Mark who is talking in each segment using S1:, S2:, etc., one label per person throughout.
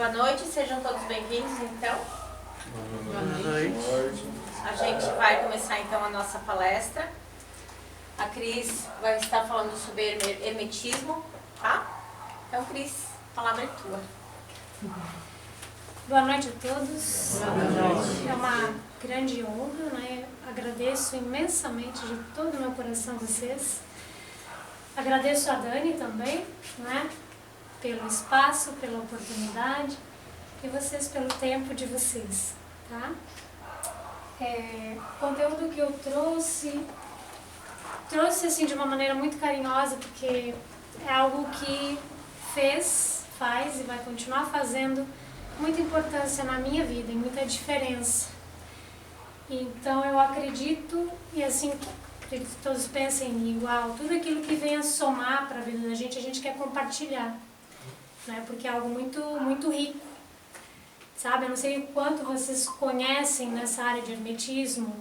S1: Boa noite, sejam todos bem-vindos, então.
S2: Boa noite.
S1: A gente vai começar, então, a nossa palestra. A Cris vai estar falando sobre hermetismo, tá? Então, Cris, a palavra é tua.
S3: Boa noite a todos.
S2: Boa noite.
S3: É uma grande honra, né? Agradeço imensamente de todo o meu coração vocês. Agradeço a Dani também, né? Pelo espaço, pela oportunidade e vocês pelo tempo de vocês, tá? O conteúdo que eu trouxe assim de uma maneira muito carinhosa, porque é algo que faz e vai continuar fazendo muita importância na minha vida e muita diferença. Então eu acredito, e assim, acredito que todos pensem igual, tudo aquilo que vem a somar para a vida da gente, a gente quer compartilhar, né? Porque é algo muito, muito rico, sabe? Eu não sei o quanto vocês conhecem nessa área de hermetismo,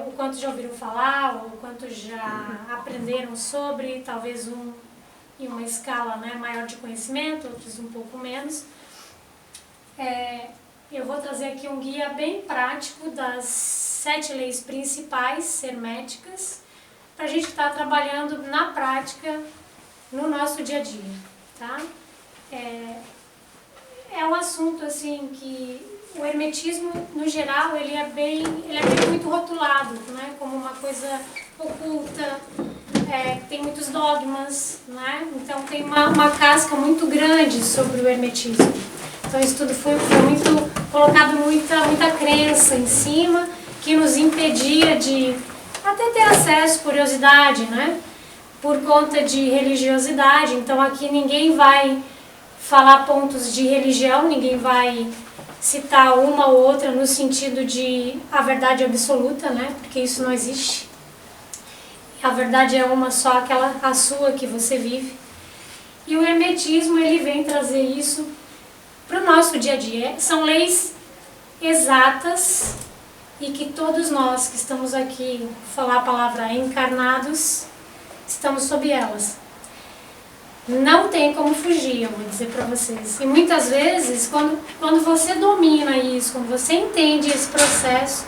S3: o quanto já ouviram falar, ou o quanto já aprenderam sobre, talvez em uma escala, né, maior de conhecimento, outros um pouco menos. Eu vou trazer aqui um guia bem prático das 7 leis principais herméticas para a gente estar trabalhando na prática no nosso dia a dia, tá? É um assunto assim que o hermetismo no geral ele é bem muito rotulado, né? Como uma coisa oculta, tem muitos dogmas, né? Então tem uma casca muito grande sobre o hermetismo. Então isso tudo foi muito colocado muita crença em cima que nos impedia de até ter acesso, curiosidade, né? Por conta de religiosidade. Então aqui ninguém vai falar pontos de religião, ninguém vai citar uma ou outra no sentido de a verdade absoluta, né? Porque isso não existe. A verdade é uma só, a sua que você vive. E o hermetismo ele vem trazer isso para o nosso dia a dia. São leis exatas e que todos nós que estamos aqui, falar a palavra encarnados, estamos sob elas. Não tem como fugir, eu vou dizer para vocês. E muitas vezes, quando você domina isso, quando você entende esse processo,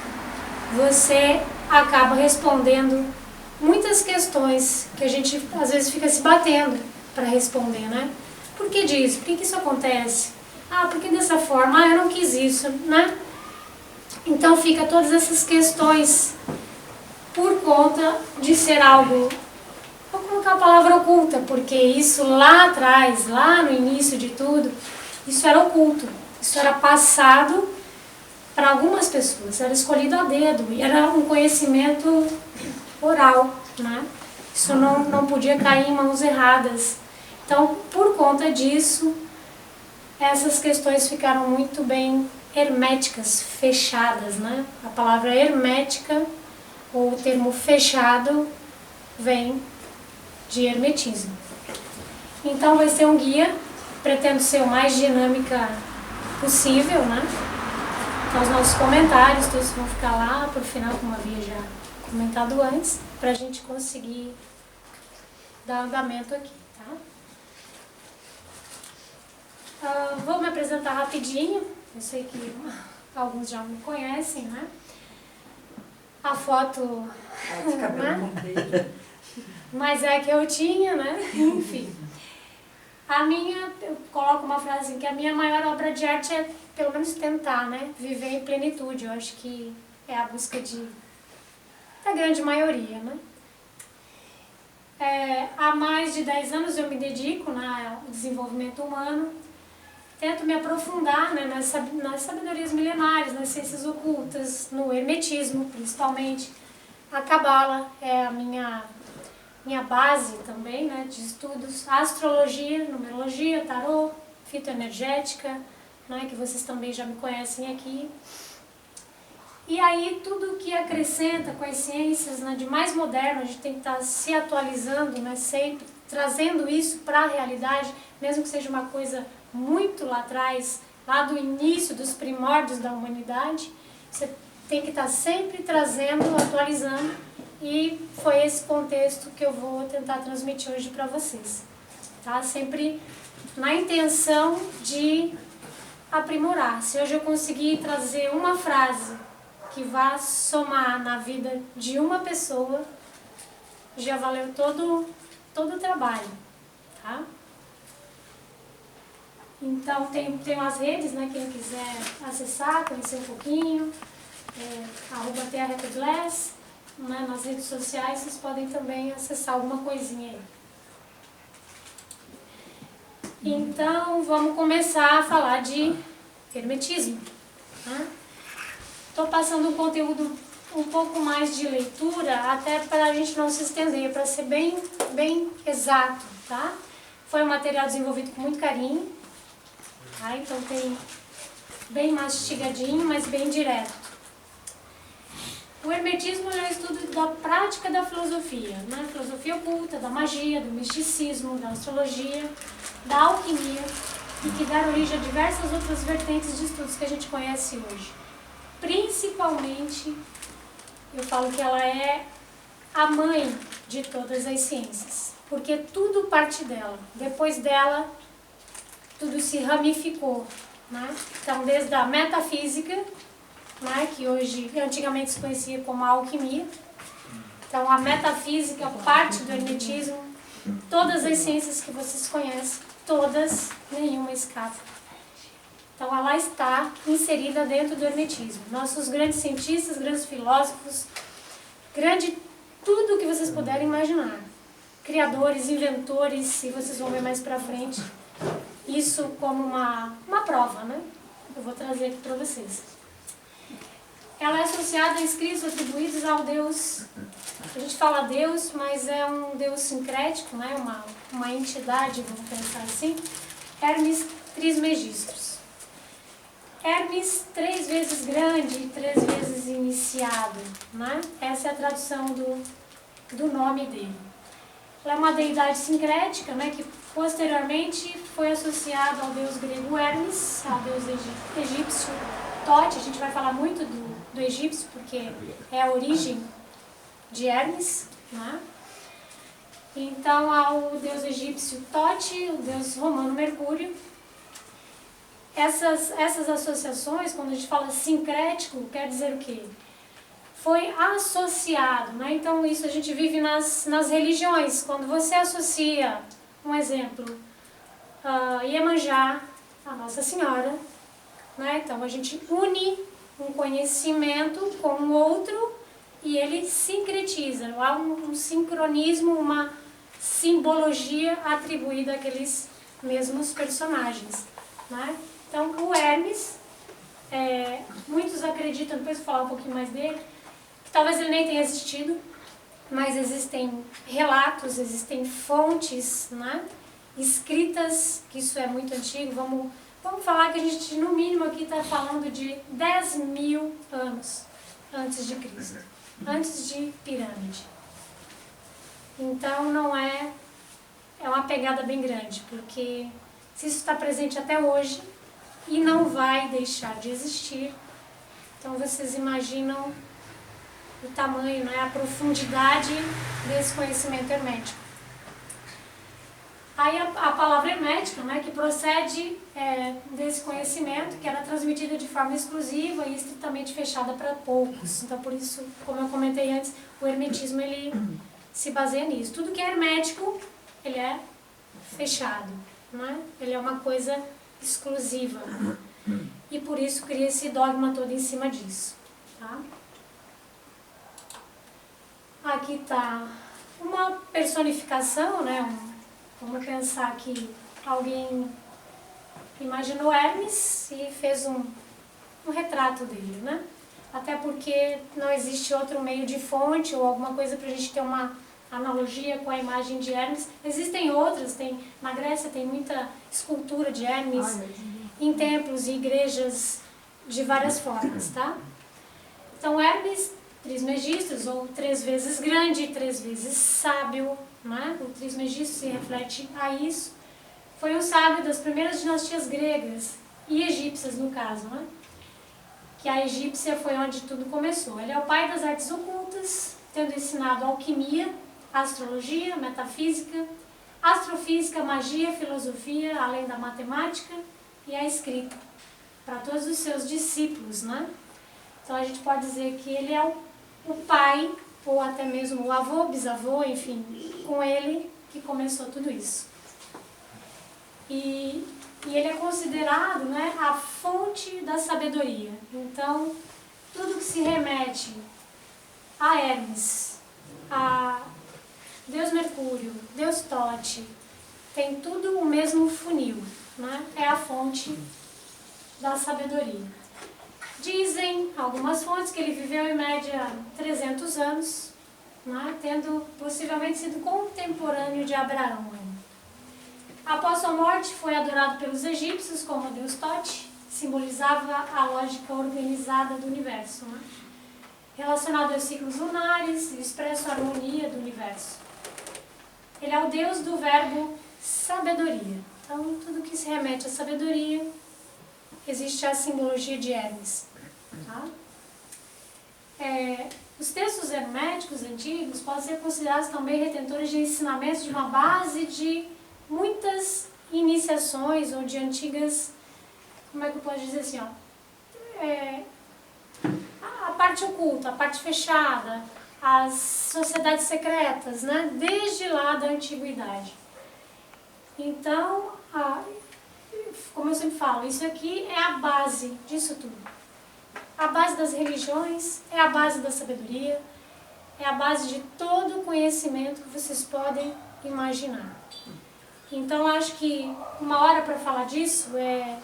S3: você acaba respondendo muitas questões que a gente às vezes fica se batendo para responder, né? Por que disso? Por que isso acontece? Por que dessa forma? Eu não quis isso, né? Então fica todas essas questões por conta de ser algo, vou colocar a palavra oculta, porque isso lá atrás, lá no início de tudo, isso era oculto, isso era passado para algumas pessoas, era escolhido a dedo, e era um conhecimento oral, né? Isso não podia cair em mãos erradas. Então, por conta disso, essas questões ficaram muito bem herméticas, fechadas, né? A palavra hermética, ou o termo fechado, vem de hermetismo. Então vai ser um guia, pretendo ser o mais dinâmica possível, né? Então os nossos comentários, todos vão ficar lá pro final, como havia já comentado antes, para a gente conseguir dar andamento aqui, tá? Vou me apresentar rapidinho, eu sei que alguns já me conhecem, né? A foto, né? Mas é que eu tinha, né? Enfim. Eu coloco uma frase assim, que a minha maior obra de arte é, pelo menos, tentar, né? Viver em plenitude. Eu acho que é a busca da grande maioria, né? Há mais de 10 anos eu me dedico ao desenvolvimento humano. Tento me aprofundar, né, nas sabedorias milenares, nas ciências ocultas, no hermetismo, principalmente. A Cabala é a minha base também, né, de estudos. A astrologia, numerologia, tarô, fitoenergética, né, que vocês também já me conhecem aqui. E aí tudo que acrescenta com as ciências, né, de mais moderno, a gente tem que estar se atualizando, né, sempre, trazendo isso para a realidade, mesmo que seja uma coisa muito lá atrás, lá do início, dos primórdios da humanidade, você tem que estar sempre trazendo, atualizando, e foi esse contexto que eu vou tentar transmitir hoje para vocês, tá? Sempre na intenção de aprimorar. Se hoje eu conseguir trazer uma frase que vá somar na vida de uma pessoa, já valeu todo o trabalho, tá? Então tem as redes, né? Quem quiser acessar, conhecer um pouquinho, @TheRapidLess, né? Nas redes sociais vocês podem também acessar alguma coisinha aí. Então vamos começar a falar de hermetismo, né? Estou passando um conteúdo um pouco mais de leitura, até para a gente não se estender, para ser bem exato, tá? Foi um material desenvolvido com muito carinho, tá? Então tem bem mastigadinho, mas bem direto. O hermetismo é o estudo da prática da filosofia, né? Filosofia oculta, da magia, do misticismo, da astrologia, da alquimia, e que dá origem a diversas outras vertentes de estudos que a gente conhece hoje. Principalmente, eu falo que ela é a mãe de todas as ciências, porque tudo parte dela. Depois dela, tudo se ramificou, né? Então, desde a metafísica, né, que hoje, antigamente se conhecia como a alquimia. Então, a metafísica parte do hermetismo. Todas as ciências que vocês conhecem, todas, nenhuma escapa. Então, ela está inserida dentro do hermetismo. Nossos grandes cientistas, grandes filósofos, tudo que vocês puderem imaginar. Criadores, inventores, e vocês vão ver mais pra frente. Isso como uma prova, né? Eu vou trazer aqui para vocês. Ela é associada a escritos atribuídos ao Deus. A gente fala Deus, mas é um Deus sincrético, né? Uma entidade, vamos pensar assim. Hermes Trismegistus. Hermes, 3 vezes grande e 3 vezes iniciado, né? Essa é a tradução do nome dele. Ela é uma deidade sincrética, né? Que posteriormente foi associada ao deus grego Hermes, ao deus egípcio Tote. A gente vai falar muito do egípcio, porque é a origem de Hermes, né? Então, ao deus egípcio Tote, o deus romano Mercúrio. Essas associações, quando a gente fala sincrético, quer dizer o quê? Foi associado, né? Então, isso a gente vive nas religiões. Quando você associa, um exemplo, Iemanjá, a Nossa Senhora, né? Então, a gente une um conhecimento com o outro e ele sincretiza. Há um sincronismo, uma simbologia atribuída àqueles mesmos personagens, né? Então, o Hermes, muitos acreditam, depois eu vou falar um pouquinho mais dele, que talvez ele nem tenha existido, mas existem relatos, existem fontes, né, escritas, que isso é muito antigo. Vamos falar que a gente, no mínimo, aqui está falando de 10.000 anos antes de Cristo, antes de pirâmide. Então, não é uma pegada bem grande, porque se isso está presente até hoje e não vai deixar de existir, então vocês imaginam o tamanho, né, a profundidade desse conhecimento hermético. Aí a palavra hermética, né, que procede desse conhecimento, que era transmitida de forma exclusiva e estritamente fechada para poucos. Então, por isso, como eu comentei antes, o hermetismo ele se baseia nisso. Tudo que é hermético, ele é fechado, né? Ele é uma coisa exclusiva. E por isso cria esse dogma todo em cima disso, tá? Aqui está uma personificação, né? Vamos pensar que alguém imaginou Hermes e fez um retrato dele, né? Até porque não existe outro meio de fonte ou alguma coisa para a gente ter uma analogia com a imagem de Hermes. Existem outras, na Grécia tem muita escultura de Hermes em templos e igrejas de várias formas, tá? Então, Hermes Trismegistus, ou 3 vezes grande, 3 vezes sábio, né? O Trismegistus se reflete a isso. Foi um sábio das primeiras dinastias gregas e egípcias, no caso, né? Que a egípcia foi onde tudo começou. Ele é o pai das artes ocultas, tendo ensinado alquimia, astrologia, metafísica, astrofísica, magia, filosofia, além da matemática e a escrita, para todos os seus discípulos, né? Então a gente pode dizer que ele é o pai, ou até mesmo o avô, bisavô, enfim, com ele que começou tudo isso. E ele é considerado, né, a fonte da sabedoria. Então, tudo que se remete a Hermes, a Deus Mercúrio, Deus Tote, tem tudo o mesmo funil, né? É a fonte da sabedoria. Dizem algumas fontes que ele viveu em média 300 anos, né? Tendo possivelmente sido contemporâneo de Abraão. Após sua morte, foi adorado pelos egípcios como Deus Tote, simbolizava a lógica organizada do universo, né? Relacionado aos ciclos lunares e expressa a harmonia do universo. Ele é o Deus do verbo sabedoria. Então, tudo que se remete à sabedoria, existe a simbologia de Hermes. Tá? Os textos herméticos antigos podem ser considerados também retentores de ensinamentos de uma base de muitas iniciações ou de antigas, como é que eu posso dizer assim, ó, a parte oculta, a parte fechada, as sociedades secretas, né, desde lá da antiguidade. Então, como eu sempre falo, isso aqui é a base disso tudo. A base das religiões, é a base da sabedoria, é a base de todo o conhecimento que vocês podem imaginar. Então, acho que uma hora para falar disso é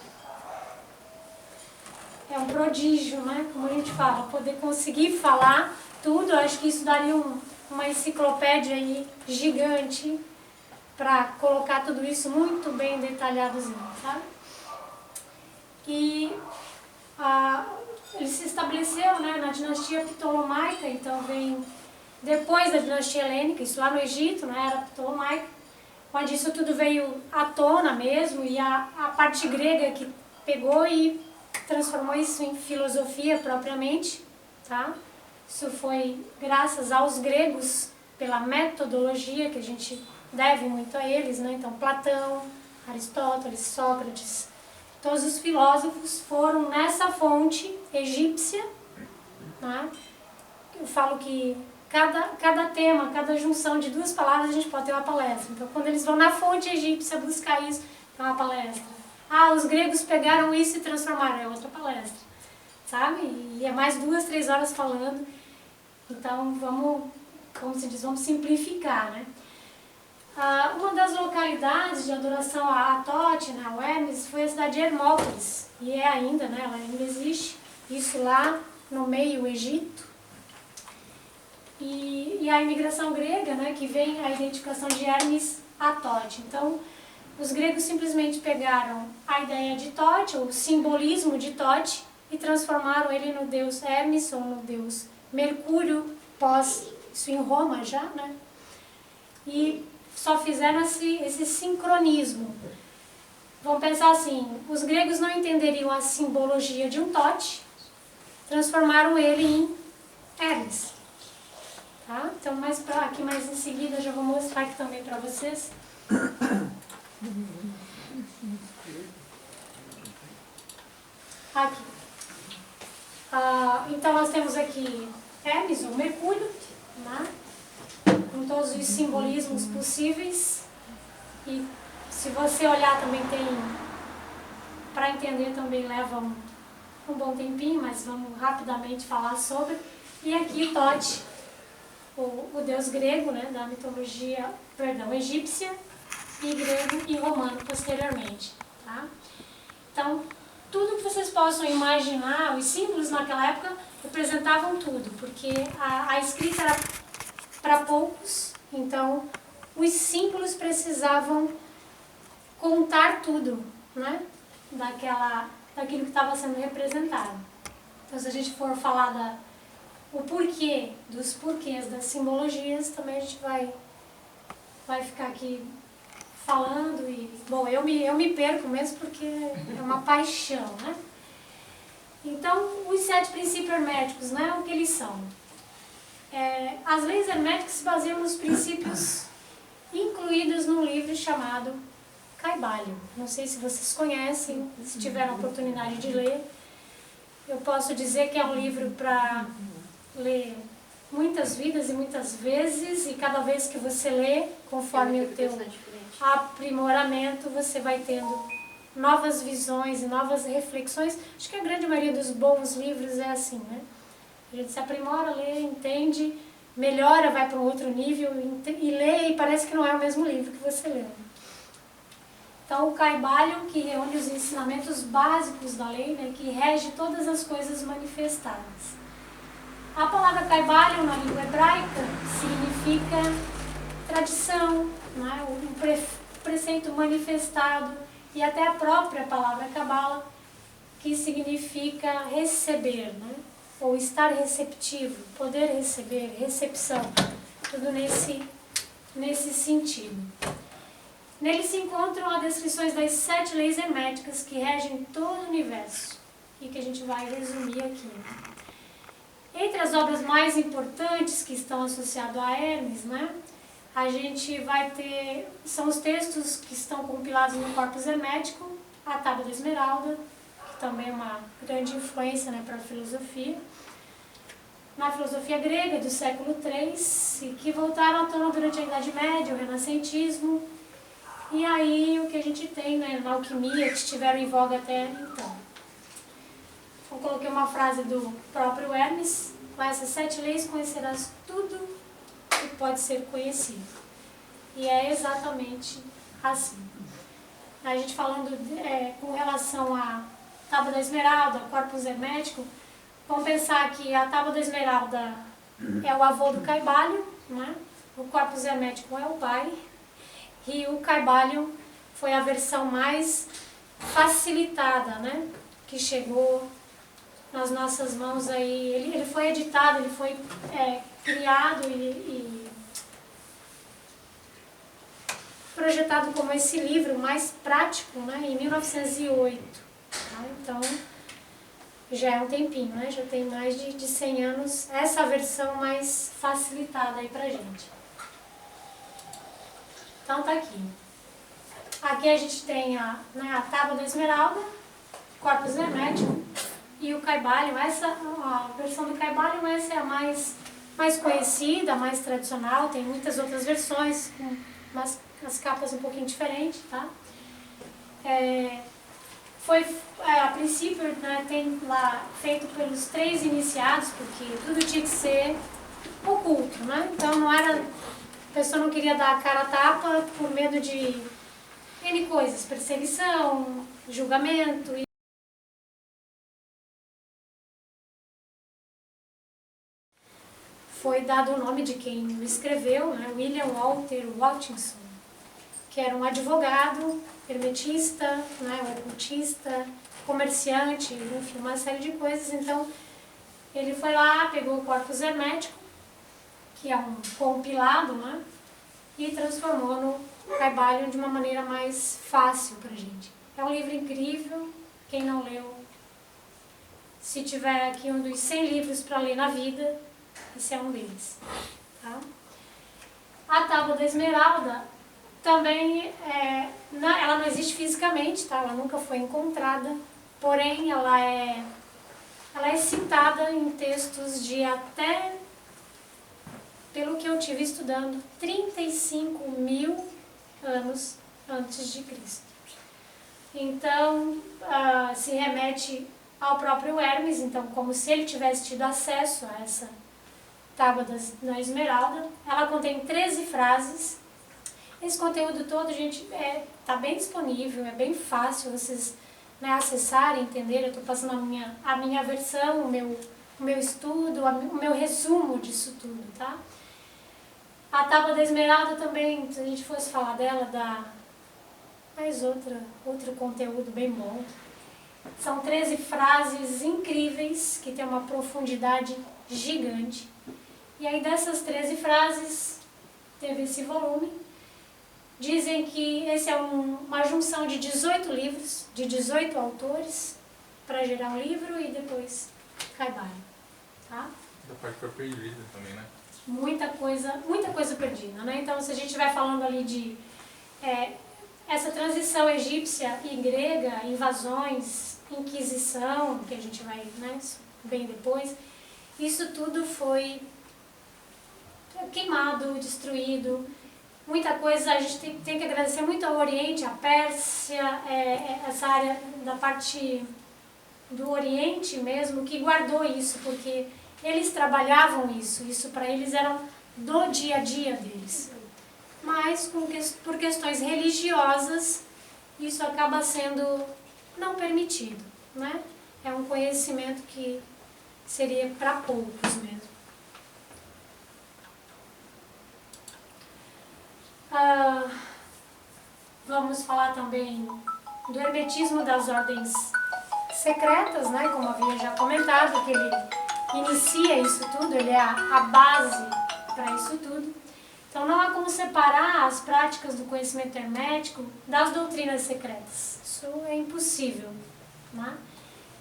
S3: um prodígio, né? Como a gente fala, poder conseguir falar tudo. Acho que isso daria uma enciclopédia aí gigante para colocar tudo isso muito bem detalhadozinho, sabe? E ele se estabeleceu, né, na dinastia ptolomaica, então vem depois da dinastia helênica, isso lá no Egito, né, era ptolomaica, onde isso tudo veio à tona mesmo, e a parte grega que pegou e transformou isso em filosofia propriamente, tá? Isso foi graças aos gregos, pela metodologia que a gente deve muito a eles, né? Então Platão, Aristóteles, Sócrates, todos os filósofos foram nessa fonte egípcia, né? Eu falo que cada tema, cada junção de duas palavras a gente pode ter uma palestra. Então, quando eles vão na fonte egípcia buscar isso, é uma palestra. Os gregos pegaram isso e transformaram, é outra palestra, sabe? E é mais 2, 3 horas falando. Então, como se diz, vamos simplificar, né? Uma das localidades de adoração a Tote, né, ao Hermes, foi a cidade de Hermópolis. E é ainda, né? Ela ainda existe. Isso lá no meio Egito. E a imigração grega, né, que vem a identificação de Hermes a Tote. Então, os gregos simplesmente pegaram a ideia de Tote, o simbolismo de Tote, e transformaram ele no deus Hermes, ou no deus Mercúrio, isso em Roma já, né? E só fizeram esse sincronismo. Vamos pensar assim, os gregos não entenderiam a simbologia de um Tote, transformaram ele em Hermes. Tá? Então, aqui mais em seguida, eu já vou mostrar aqui também para vocês. Aqui. Então, nós temos aqui Hermes, ou Mercúrio, né? Com todos os simbolismos possíveis. E se você olhar também tem, para entender também leva um bom tempinho, mas vamos rapidamente falar sobre. E aqui Tote, o deus grego, né, da mitologia, egípcia, e grego e romano posteriormente. Tá? Então, tudo que vocês possam imaginar, os símbolos naquela época representavam tudo, porque a escrita era para poucos, então os símbolos precisavam contar tudo, né, daquilo que estava sendo representado. Então, se a gente for falar o porquê, dos porquês das simbologias, também a gente vai ficar aqui falando e, bom, eu me perco mesmo porque é uma paixão, né? Então, os 7 princípios herméticos, né, o que eles são? As leis herméticas se baseiam nos princípios incluídas num livro chamado Caibalho. Não sei se vocês conhecem, se tiveram a oportunidade de ler. Eu posso dizer que é um livro para ler muitas vidas e muitas vezes, e cada vez que você lê, conforme o teu aprimoramento, você vai tendo novas visões e novas reflexões. Acho que a grande maioria dos bons livros é assim, né? A gente se aprimora, lê, entende, melhora, vai para um outro nível e lê e parece que não é o mesmo livro que você leu. Então, o Caibalho, que reúne os ensinamentos básicos da lei, né, que rege todas as coisas manifestadas. A palavra Caibalho, na língua hebraica, significa tradição, né, um preceito manifestado, e até a própria palavra Cabala, que significa receber, né, ou estar receptivo, poder receber, recepção, tudo nesse sentido. Nele se encontram as descrições das 7 leis herméticas que regem todo o universo e que a gente vai resumir aqui. Entre as obras mais importantes que estão associadas a Hermes, né, a gente vai ter, são os textos que estão compilados no Corpus Hermético, a Tábua da Esmeralda, que também é uma grande influência, né, para a filosofia, na filosofia grega do século III, e que voltaram à tona durante a Idade Média, o Renascentismo. E aí o que a gente tem, né, na alquimia, que estiveram em voga até então. Eu coloquei uma frase do próprio Hermes: com essas 7 leis conhecerás tudo que pode ser conhecido. E é exatamente assim. A gente falando com relação à Tábua da Esmeralda, Corpus Hermético, vamos pensar que a Tábua da Esmeralda é o avô do Caibalho, né? O Corpus Hermético é o pai. E o Caibalho foi a versão mais facilitada, né, que chegou nas nossas mãos aí. Ele foi editado, ele foi criado e projetado como esse livro mais prático, né, em 1908. Tá? Então, já é um tempinho, né, já tem mais de 100 anos essa versão mais facilitada aí pra gente. Então tá aqui. Aqui a gente tem a Tábua da Esmeralda, Corpus Hermético e o Caibalho. A versão do Caibalho, essa é a mais conhecida, a mais tradicional. Tem muitas outras versões, com as capas um pouquinho diferentes, tá? A princípio, né, tem lá feito pelos 3 iniciados, porque tudo tinha que ser oculto, né? Então não era... A pessoa não queria dar a cara a tapa por medo de N coisas, perseguição, julgamento. Foi dado o nome de quem o escreveu, né, William Walter Watkinson, que era um advogado, hermetista, né, ocultista, comerciante, enfim, uma série de coisas. Então, ele foi lá, pegou o Corpus Hermético, que é um compilado, né, e transformou no Caibalho de uma maneira mais fácil pra gente. É um livro incrível, quem não leu, se tiver aqui um dos 100 livros para ler na vida, esse é um deles. Tá? A Tábua da Esmeralda também, ela não existe fisicamente, tá? Ela nunca foi encontrada, porém ela é citada em textos de até, pelo que eu tive estudando, 35.000 anos antes de Cristo. Então, se remete ao próprio Hermes, então como se ele tivesse tido acesso a essa Tábua da Esmeralda. Ela contém 13 frases. Esse conteúdo todo, gente, está bem disponível, é bem fácil vocês, né, acessarem, entenderem. Eu estou passando a minha versão, o meu estudo, o meu resumo disso tudo, tá? A Tábua da Esmeralda também, se a gente fosse falar dela, dá mais outro conteúdo bem bom. São 13 frases incríveis, que tem uma profundidade gigante. E aí dessas 13 frases, teve esse volume. Dizem que esse é uma junção de 18 livros, de 18 autores, para gerar um livro e depois Caibalho. Tá?
S2: Da parte foi perdida também, né?
S3: muita coisa perdida, né? Então, se a gente estiver falando ali de essa transição egípcia e grega, invasões, inquisição, que a gente vai, né, bem depois, isso tudo foi queimado, destruído. Muita coisa, a gente tem que agradecer muito ao Oriente, à Pérsia, essa área da parte do Oriente mesmo, que guardou isso, porque eles trabalhavam isso para eles era do dia a dia deles. Mas por questões religiosas, isso acaba sendo não permitido, né? É um conhecimento que seria para poucos mesmo. Vamos falar também do hermetismo das ordens secretas, né? Como havia já comentado, que ele inicia isso tudo, ele é a base para isso tudo. Então não há como separar as práticas do conhecimento hermético das doutrinas secretas. Isso é impossível, né?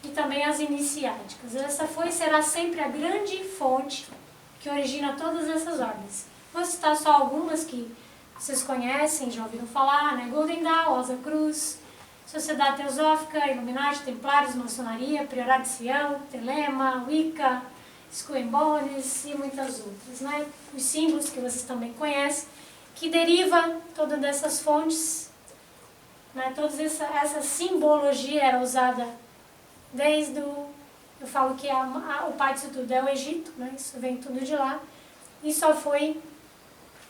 S3: E também as iniciáticas. Essa foi e será sempre a grande fonte que origina todas essas ordens. Vou citar só algumas que vocês conhecem, já ouviram falar, né? Golden Dawn, Rosa Cruz, Sociedade Teosófica, Illuminati, Templários, Maçonaria, Priorato de Sião, Telema, Wicca, Skull and Bones e muitas outras, né? Os símbolos que vocês também conhecem, que deriva todas dessas fontes, né? Toda essa simbologia era usada desde eu falo que o pai disso tudo é o Egito, né? Isso vem tudo de lá, e só foi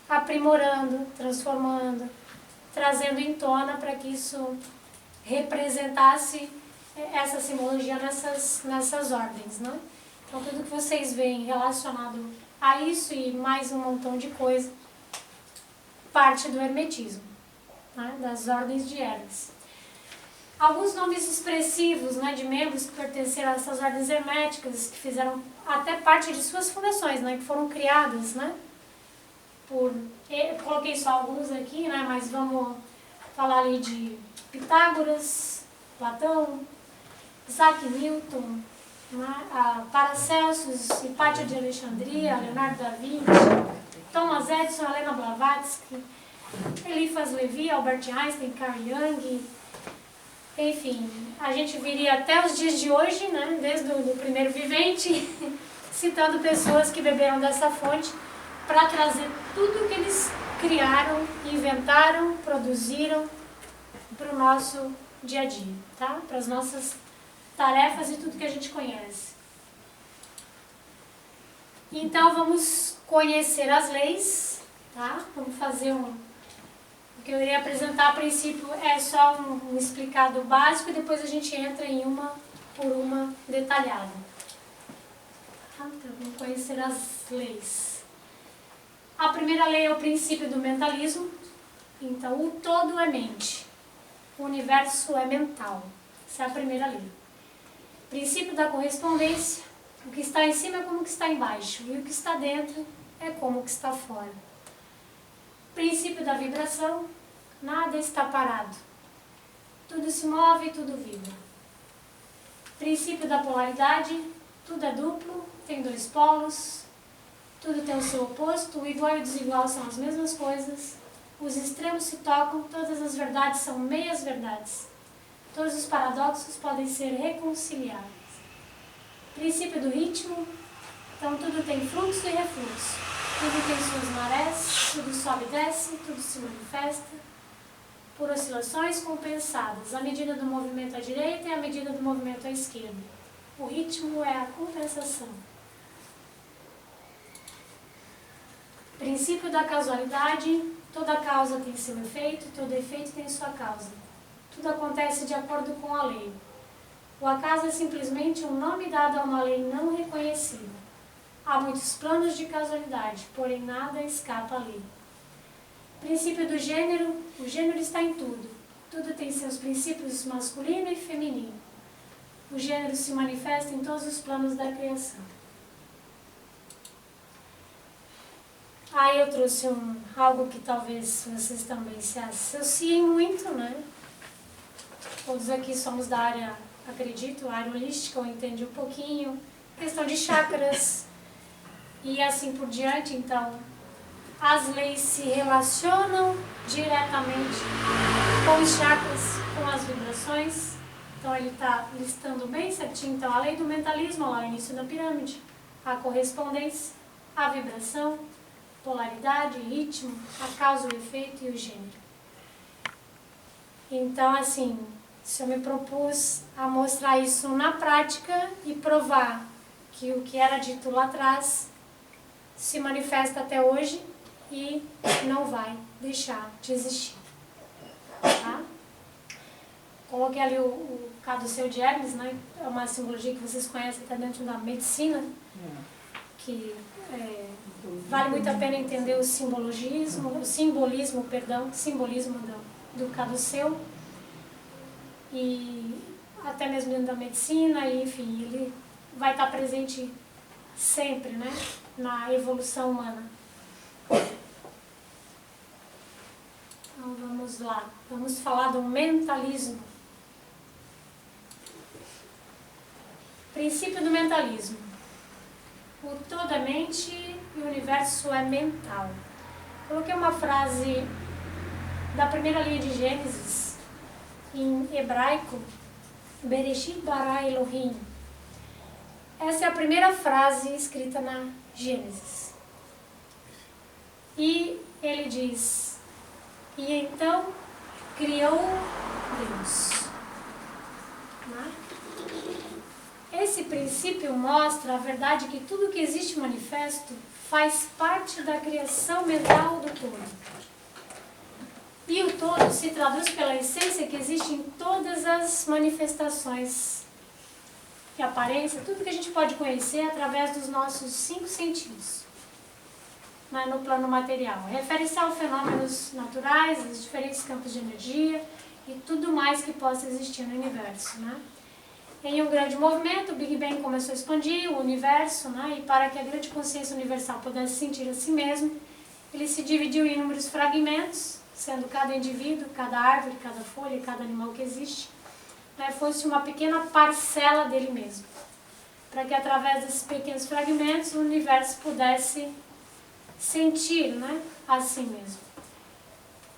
S3: aprimorando, transformando, trazendo em tona para que isso representasse essa simbologia nessas ordens, né? Então tudo que vocês veem relacionado a isso e mais um montão de coisa, parte do hermetismo, né? Das ordens de Hermes. Alguns nomes expressivos, né, de membros que pertenceram a essas ordens herméticas, que fizeram até parte de suas fundações, né, que foram criadas, né? Coloquei só alguns aqui, né, mas vamos falar ali de Pitágoras, Platão, Isaac Newton, né, Paracelsus, Hipátio de Alexandria, Leonardo da Vinci, Thomas Edison, Helena Blavatsky, Eliphas Levi, Albert Einstein, Carl Jung. Enfim, a gente viria até os dias de hoje, né, desde o primeiro vivente, citando pessoas que beberam dessa fonte para trazer tudo que eles criaram, inventaram, produziram para o nosso dia a dia, tá? Para as nossas tarefas e tudo que a gente conhece. Então vamos conhecer as leis, tá? Vamos fazer o que eu irei apresentar a princípio é só um explicado básico e depois a gente entra em uma por uma detalhada. Tá? Então vamos conhecer as leis. A primeira lei é o princípio do mentalismo. Então o todo é mente. O universo é mental. Essa é a primeira lei. Princípio da correspondência. O que está em cima é como o que está embaixo. E o que está dentro é como o que está fora. Princípio da vibração. Nada está parado. Tudo se move e tudo vibra. Princípio da polaridade. Tudo é duplo, tem dois polos. Tudo tem o seu oposto. O igual e o desigual são as mesmas coisas. Os extremos se tocam. Todas as verdades são meias verdades. Todos os paradoxos podem ser reconciliados. Princípio do ritmo. Então tudo tem fluxo e refluxo. Tudo tem suas marés, tudo sobe e desce, tudo se manifesta por oscilações compensadas. A medida do movimento à direita e a medida do movimento à esquerda. O ritmo é a compensação. Princípio da causalidade. Toda causa tem seu efeito, todo efeito tem sua causa. Tudo acontece de acordo com a lei. O acaso é simplesmente um nome dado a uma lei não reconhecida. Há muitos planos de causalidade, porém nada escapa à lei. Princípio do gênero. O gênero está em tudo. Tudo tem seus princípios masculino e feminino. O gênero se manifesta em todos os planos da criação. Aí eu trouxe algo que talvez vocês também se associem muito, né? Todos aqui somos da área, acredito, área holística, ou entende um pouquinho. Questão de chakras. e assim por diante. Então, as leis se relacionam diretamente com os chakras, com as vibrações. Então, ele está listando bem certinho. Então, a lei do mentalismo, lá no início da pirâmide, a correspondência, a vibração, polaridade, ritmo, a causa, o efeito e o gênero. Então, assim, se eu me propus a mostrar isso na prática e provar que o que era dito lá atrás se manifesta até hoje e não vai deixar de existir. Tá? Coloquei ali o caduceu de Hermes, né? É uma simbologia que vocês conhecem até dentro da medicina, que vale muito a pena entender o simbolismo do caduceu, e até mesmo dentro da medicina, e, enfim, ele vai estar presente sempre, né, na evolução humana. Então vamos lá, vamos falar do mentalismo. Princípio do mentalismo. O todo é mente e o universo é mental. Coloquei uma frase da primeira linha de Gênesis, em hebraico, Bereshit bara Elohim. Essa é a primeira frase escrita na Gênesis. E ele diz, e então criou Deus. Né? Esse princípio mostra a verdade que tudo que existe manifesto faz parte da criação mental do todo. E o todo se traduz pela essência que existe em todas as manifestações e aparência, tudo que a gente pode conhecer através dos nossos 5 sentidos, né, no plano material. Refere-se a fenômenos naturais, os diferentes campos de energia e tudo mais que possa existir no universo. Né? Em um grande movimento, o Big Bang começou a expandir o universo, né, e para que a grande consciência universal pudesse sentir a si mesmo, ele se dividiu em inúmeros fragmentos, sendo cada indivíduo, cada árvore, cada folha, cada animal que existe, né, fosse uma pequena parcela dele mesmo. Para que através desses pequenos fragmentos o universo pudesse sentir, né, a si mesmo.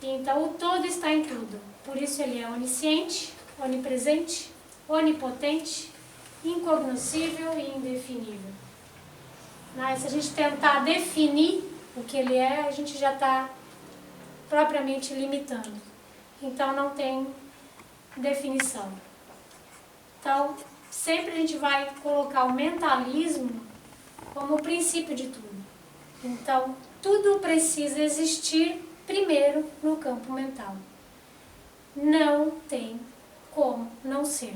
S3: Então o todo está em tudo. Por isso ele é onisciente, onipresente, onipotente, incognoscível e indefinível. Né, se a gente tentar definir o que ele é, a gente já está propriamente limitando. Então não tem definição. Então sempre a gente vai colocar o mentalismo como o princípio de tudo. Então tudo precisa existir primeiro no campo mental. Não tem como não ser.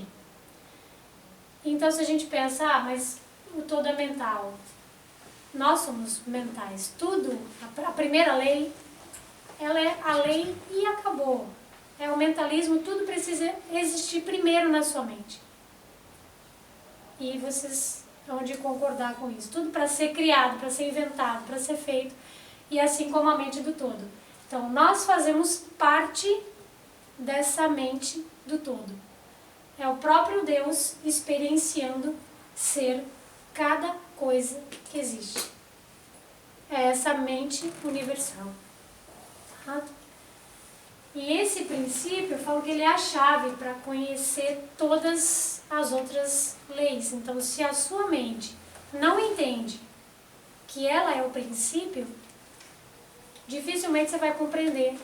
S3: Então se a gente pensa, mas o todo é mental. Nós somos mentais. Tudo, a primeira lei, ela é a lei e acabou. É o mentalismo, tudo precisa existir primeiro na sua mente. E vocês vão de concordar com isso. Tudo para ser criado, para ser inventado, para ser feito. E assim como a mente do todo. Então nós fazemos parte dessa mente do todo. É o próprio Deus experienciando ser cada coisa que existe. É essa mente universal. Tá? E esse princípio, eu falo que ele é a chave para conhecer todas as outras leis. Então, se a sua mente não entende que ela é o princípio, dificilmente você vai compreender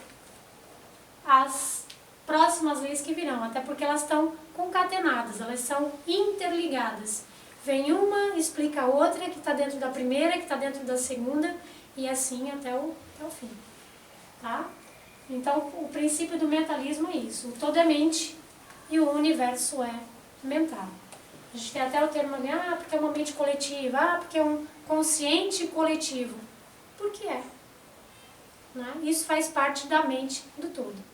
S3: as próximas leis que virão, até porque elas estão concatenadas, elas são interligadas. Vem uma, explica a outra, que está dentro da primeira, que está dentro da segunda, e assim até o fim. Tá? Então, o princípio do mentalismo é isso. O todo é mente e o universo é mental. A gente tem até o termo ali, porque é uma mente coletiva, porque é um consciente coletivo. Por que é? Né? Isso faz parte da mente do todo.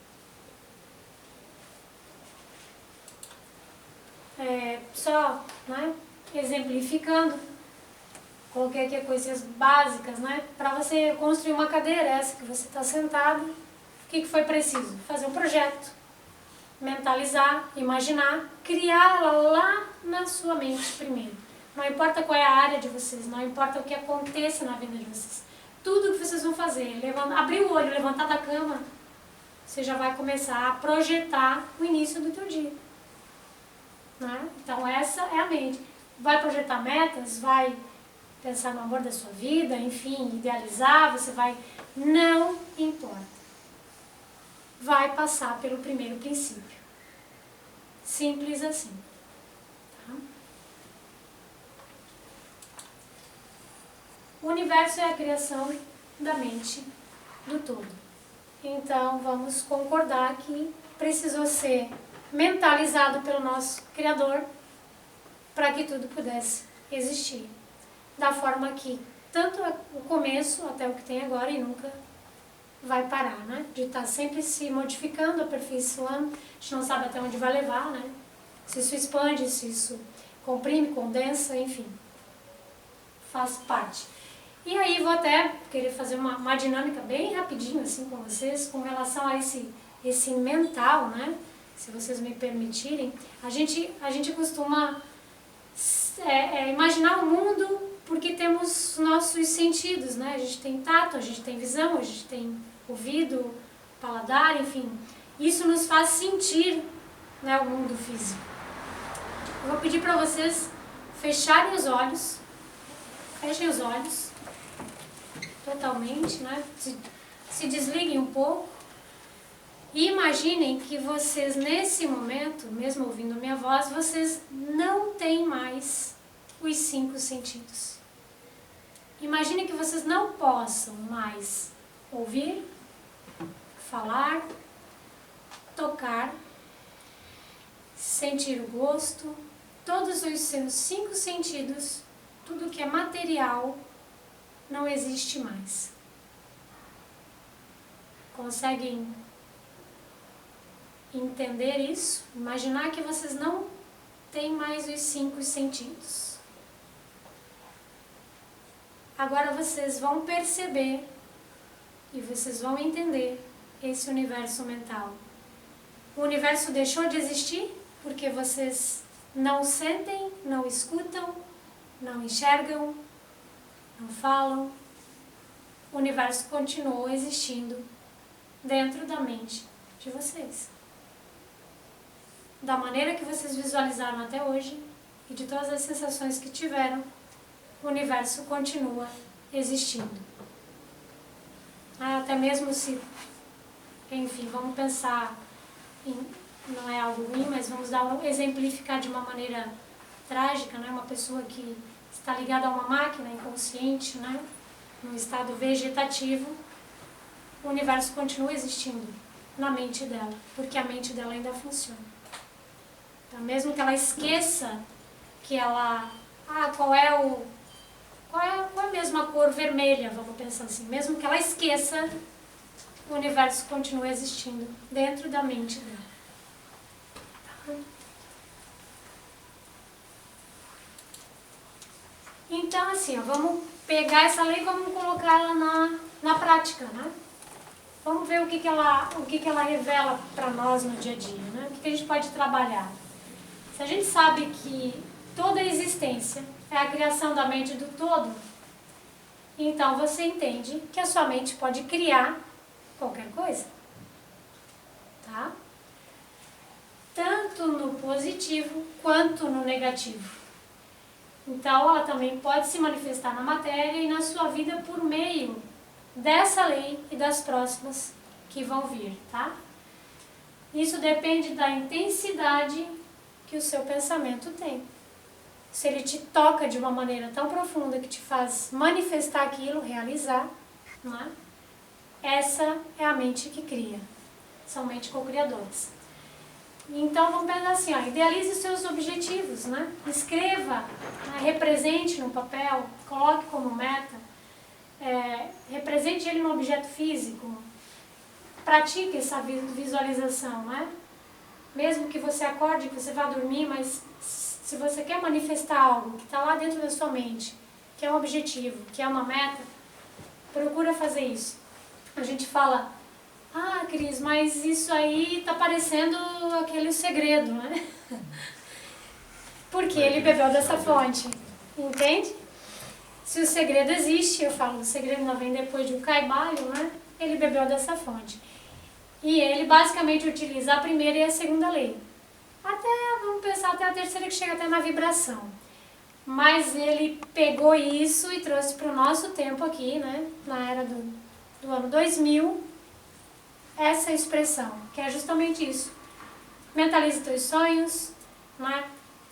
S3: Só, né, exemplificando, coloquei aqui coisas básicas, né? Para você construir uma cadeira, essa que você está sentado, o que foi preciso? Fazer um projeto, mentalizar, imaginar, criar ela lá na sua mente primeiro. Não importa qual é a área de vocês, não importa o que aconteça na vida de vocês. Tudo que vocês vão fazer, abrir o olho, levantar da cama, você já vai começar a projetar o início do teu dia. Né? Então essa é a mente. Vai projetar metas, vai pensar no amor da sua vida, enfim, idealizar, você vai... Não importa. Vai passar pelo primeiro princípio. Simples assim. Tá? O universo é a criação da mente do todo. Então vamos concordar que precisou ser mentalizado pelo nosso Criador para que tudo pudesse existir. Da forma que tanto o começo até o que tem agora e nunca vai parar, né? De estar sempre se modificando, aperfeiçoando. A gente não sabe até onde vai levar, né? Se isso expande, se isso comprime, condensa, enfim. Faz parte. E aí vou até querer fazer uma dinâmica bem rapidinho assim com vocês, com relação a esse mental, né? Se vocês me permitirem. A gente costuma imaginar o mundo porque temos nossos sentidos, né? A gente tem tato, a gente tem visão, a gente tem ouvido, paladar, enfim. Isso nos faz sentir, né, o mundo físico. Eu vou pedir para vocês fecharem os olhos. Fechem os olhos. Totalmente, né? Se desliguem um pouco. E imaginem que vocês, nesse momento, mesmo ouvindo minha voz, vocês não têm mais os 5 sentidos. Imaginem que vocês não possam mais ouvir, falar, tocar, sentir o gosto, todos os seus 5 sentidos, tudo que é material, não existe mais. Conseguem entender isso? Imaginar que vocês não têm mais os 5 sentidos. Agora vocês vão perceber e vocês vão entender esse universo mental. O universo deixou de existir porque vocês não sentem, não escutam, não enxergam, não falam. O universo continuou existindo dentro da mente de vocês. Da maneira que vocês visualizaram até hoje e de todas as sensações que tiveram, o universo continua existindo. Até mesmo se, enfim, vamos pensar não é algo ruim, mas vamos exemplificar de uma maneira trágica, né? Uma pessoa que está ligada a uma máquina inconsciente, né? Num estado vegetativo, o universo continua existindo na mente dela, porque a mente dela ainda funciona. Então, mesmo que ela esqueça que ela... qual é a mesma cor vermelha, vamos pensar assim. Mesmo que ela esqueça, o universo continua existindo dentro da mente dela. Então, assim, vamos pegar essa lei e vamos colocar ela na prática, né? Vamos ver o que ela revela para nós no dia a dia, né? O que a gente pode trabalhar. Se a gente sabe que toda a existência é a criação da mente do todo, então você entende que a sua mente pode criar qualquer coisa. Tá? Tanto no positivo quanto no negativo. Então ela também pode se manifestar na matéria e na sua vida por meio dessa lei e das próximas que vão vir, tá? Isso depende da intensidade que o seu pensamento tem. Se ele te toca de uma maneira tão profunda que te faz manifestar aquilo, realizar, não é? Essa é a mente que cria. São mentes co-criadoras. Então vamos pensar assim, idealize os seus objetivos, né? Escreva, represente no papel, coloque como meta, represente ele no objeto físico, pratique essa visualização, né? Mesmo que você acorde, que você vá dormir, mas se você quer manifestar algo que está lá dentro da sua mente, que é um objetivo, que é uma meta, procura fazer isso. A gente fala, Cris, mas isso aí está parecendo aquele segredo, né? Porque ele bebeu dessa fonte. Entende? Se o segredo existe, eu falo, o segredo não vem depois de um caibalho, né? Ele bebeu dessa fonte. E ele basicamente utiliza a primeira e a segunda lei. Vamos pensar, até a terceira, que chega até na vibração. Mas ele pegou isso e trouxe para o nosso tempo aqui, né? Na era do ano 2000, essa expressão, que é justamente isso. Mentalize teus sonhos, né?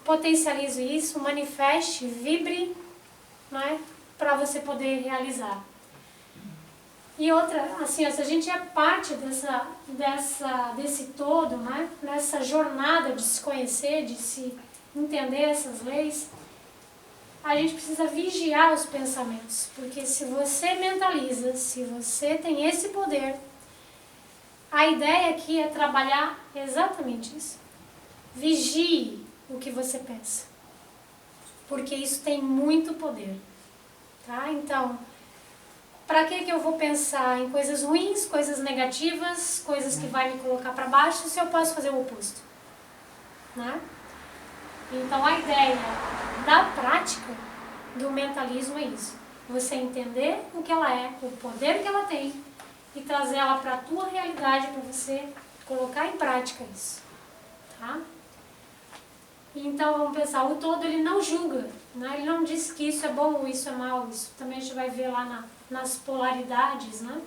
S3: Potencialize isso, manifeste, vibre, né? Para você poder realizar. E outra, assim, se a gente é parte desse todo, né? Nessa jornada de se conhecer, de se entender essas leis, a gente precisa vigiar os pensamentos, porque se você mentaliza, se você tem esse poder, a ideia aqui é trabalhar exatamente isso. Vigie o que você pensa, porque isso tem muito poder, tá? Então, para que eu vou pensar em coisas ruins, coisas negativas, coisas que vai me colocar para baixo, se eu posso fazer o oposto, né? Então, a ideia da prática do mentalismo é isso. Você entender o que ela é, o poder que ela tem e trazer ela para a tua realidade para você colocar em prática isso. Tá? Então, vamos pensar, o todo ele não julga, né? Ele não diz que isso é bom ou isso é mal. Isso também a gente vai ver lá nas polaridades, né?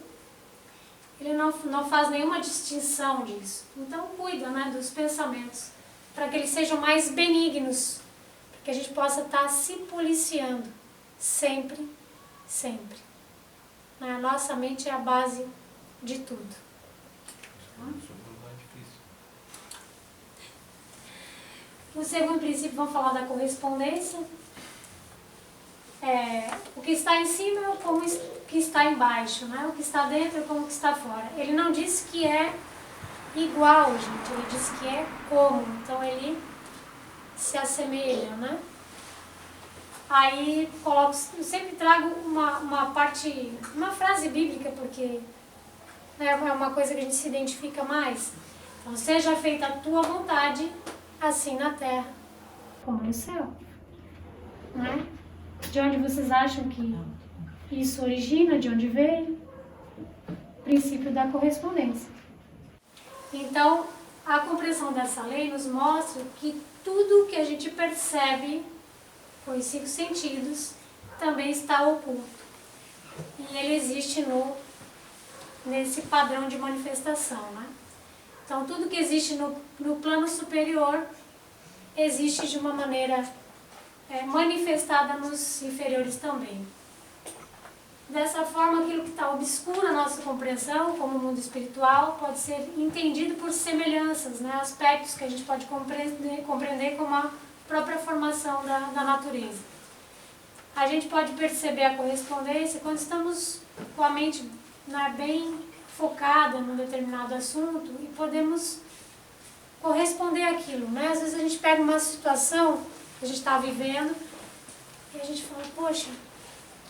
S3: Ele não faz nenhuma distinção disso. Então, cuida, né, dos pensamentos, para que eles sejam mais benignos, para que a gente possa estar se policiando sempre, sempre. A nossa mente é a base de tudo. No segundo princípio, vamos falar da correspondência. O que está em cima é como o que está embaixo, né? O que está dentro é como o que está fora. Ele não diz que é igual, gente, ele diz que é como, então ele se assemelha, né? Aí eu sempre trago uma frase bíblica, porque é uma coisa que a gente se identifica mais. Então, seja feita a tua vontade, assim na terra como no céu, né? De onde vocês acham que isso origina, de onde veio? Princípio da correspondência. Então, a compreensão dessa lei nos mostra que tudo que a gente percebe com os 5 sentidos também está oculto. E ele existe nesse padrão de manifestação, né? Então, tudo que existe no plano superior existe de uma maneira manifestada nos inferiores também. Dessa forma, aquilo que está obscuro à nossa compreensão, como o mundo espiritual, pode ser entendido por semelhanças, né? Aspectos que a gente pode compreender como a própria formação da natureza. A gente pode perceber a correspondência quando estamos com a mente, né, bem focada num determinado assunto e podemos corresponder àquilo, né? Às vezes a gente pega uma situação que a gente está vivendo e a gente fala, poxa,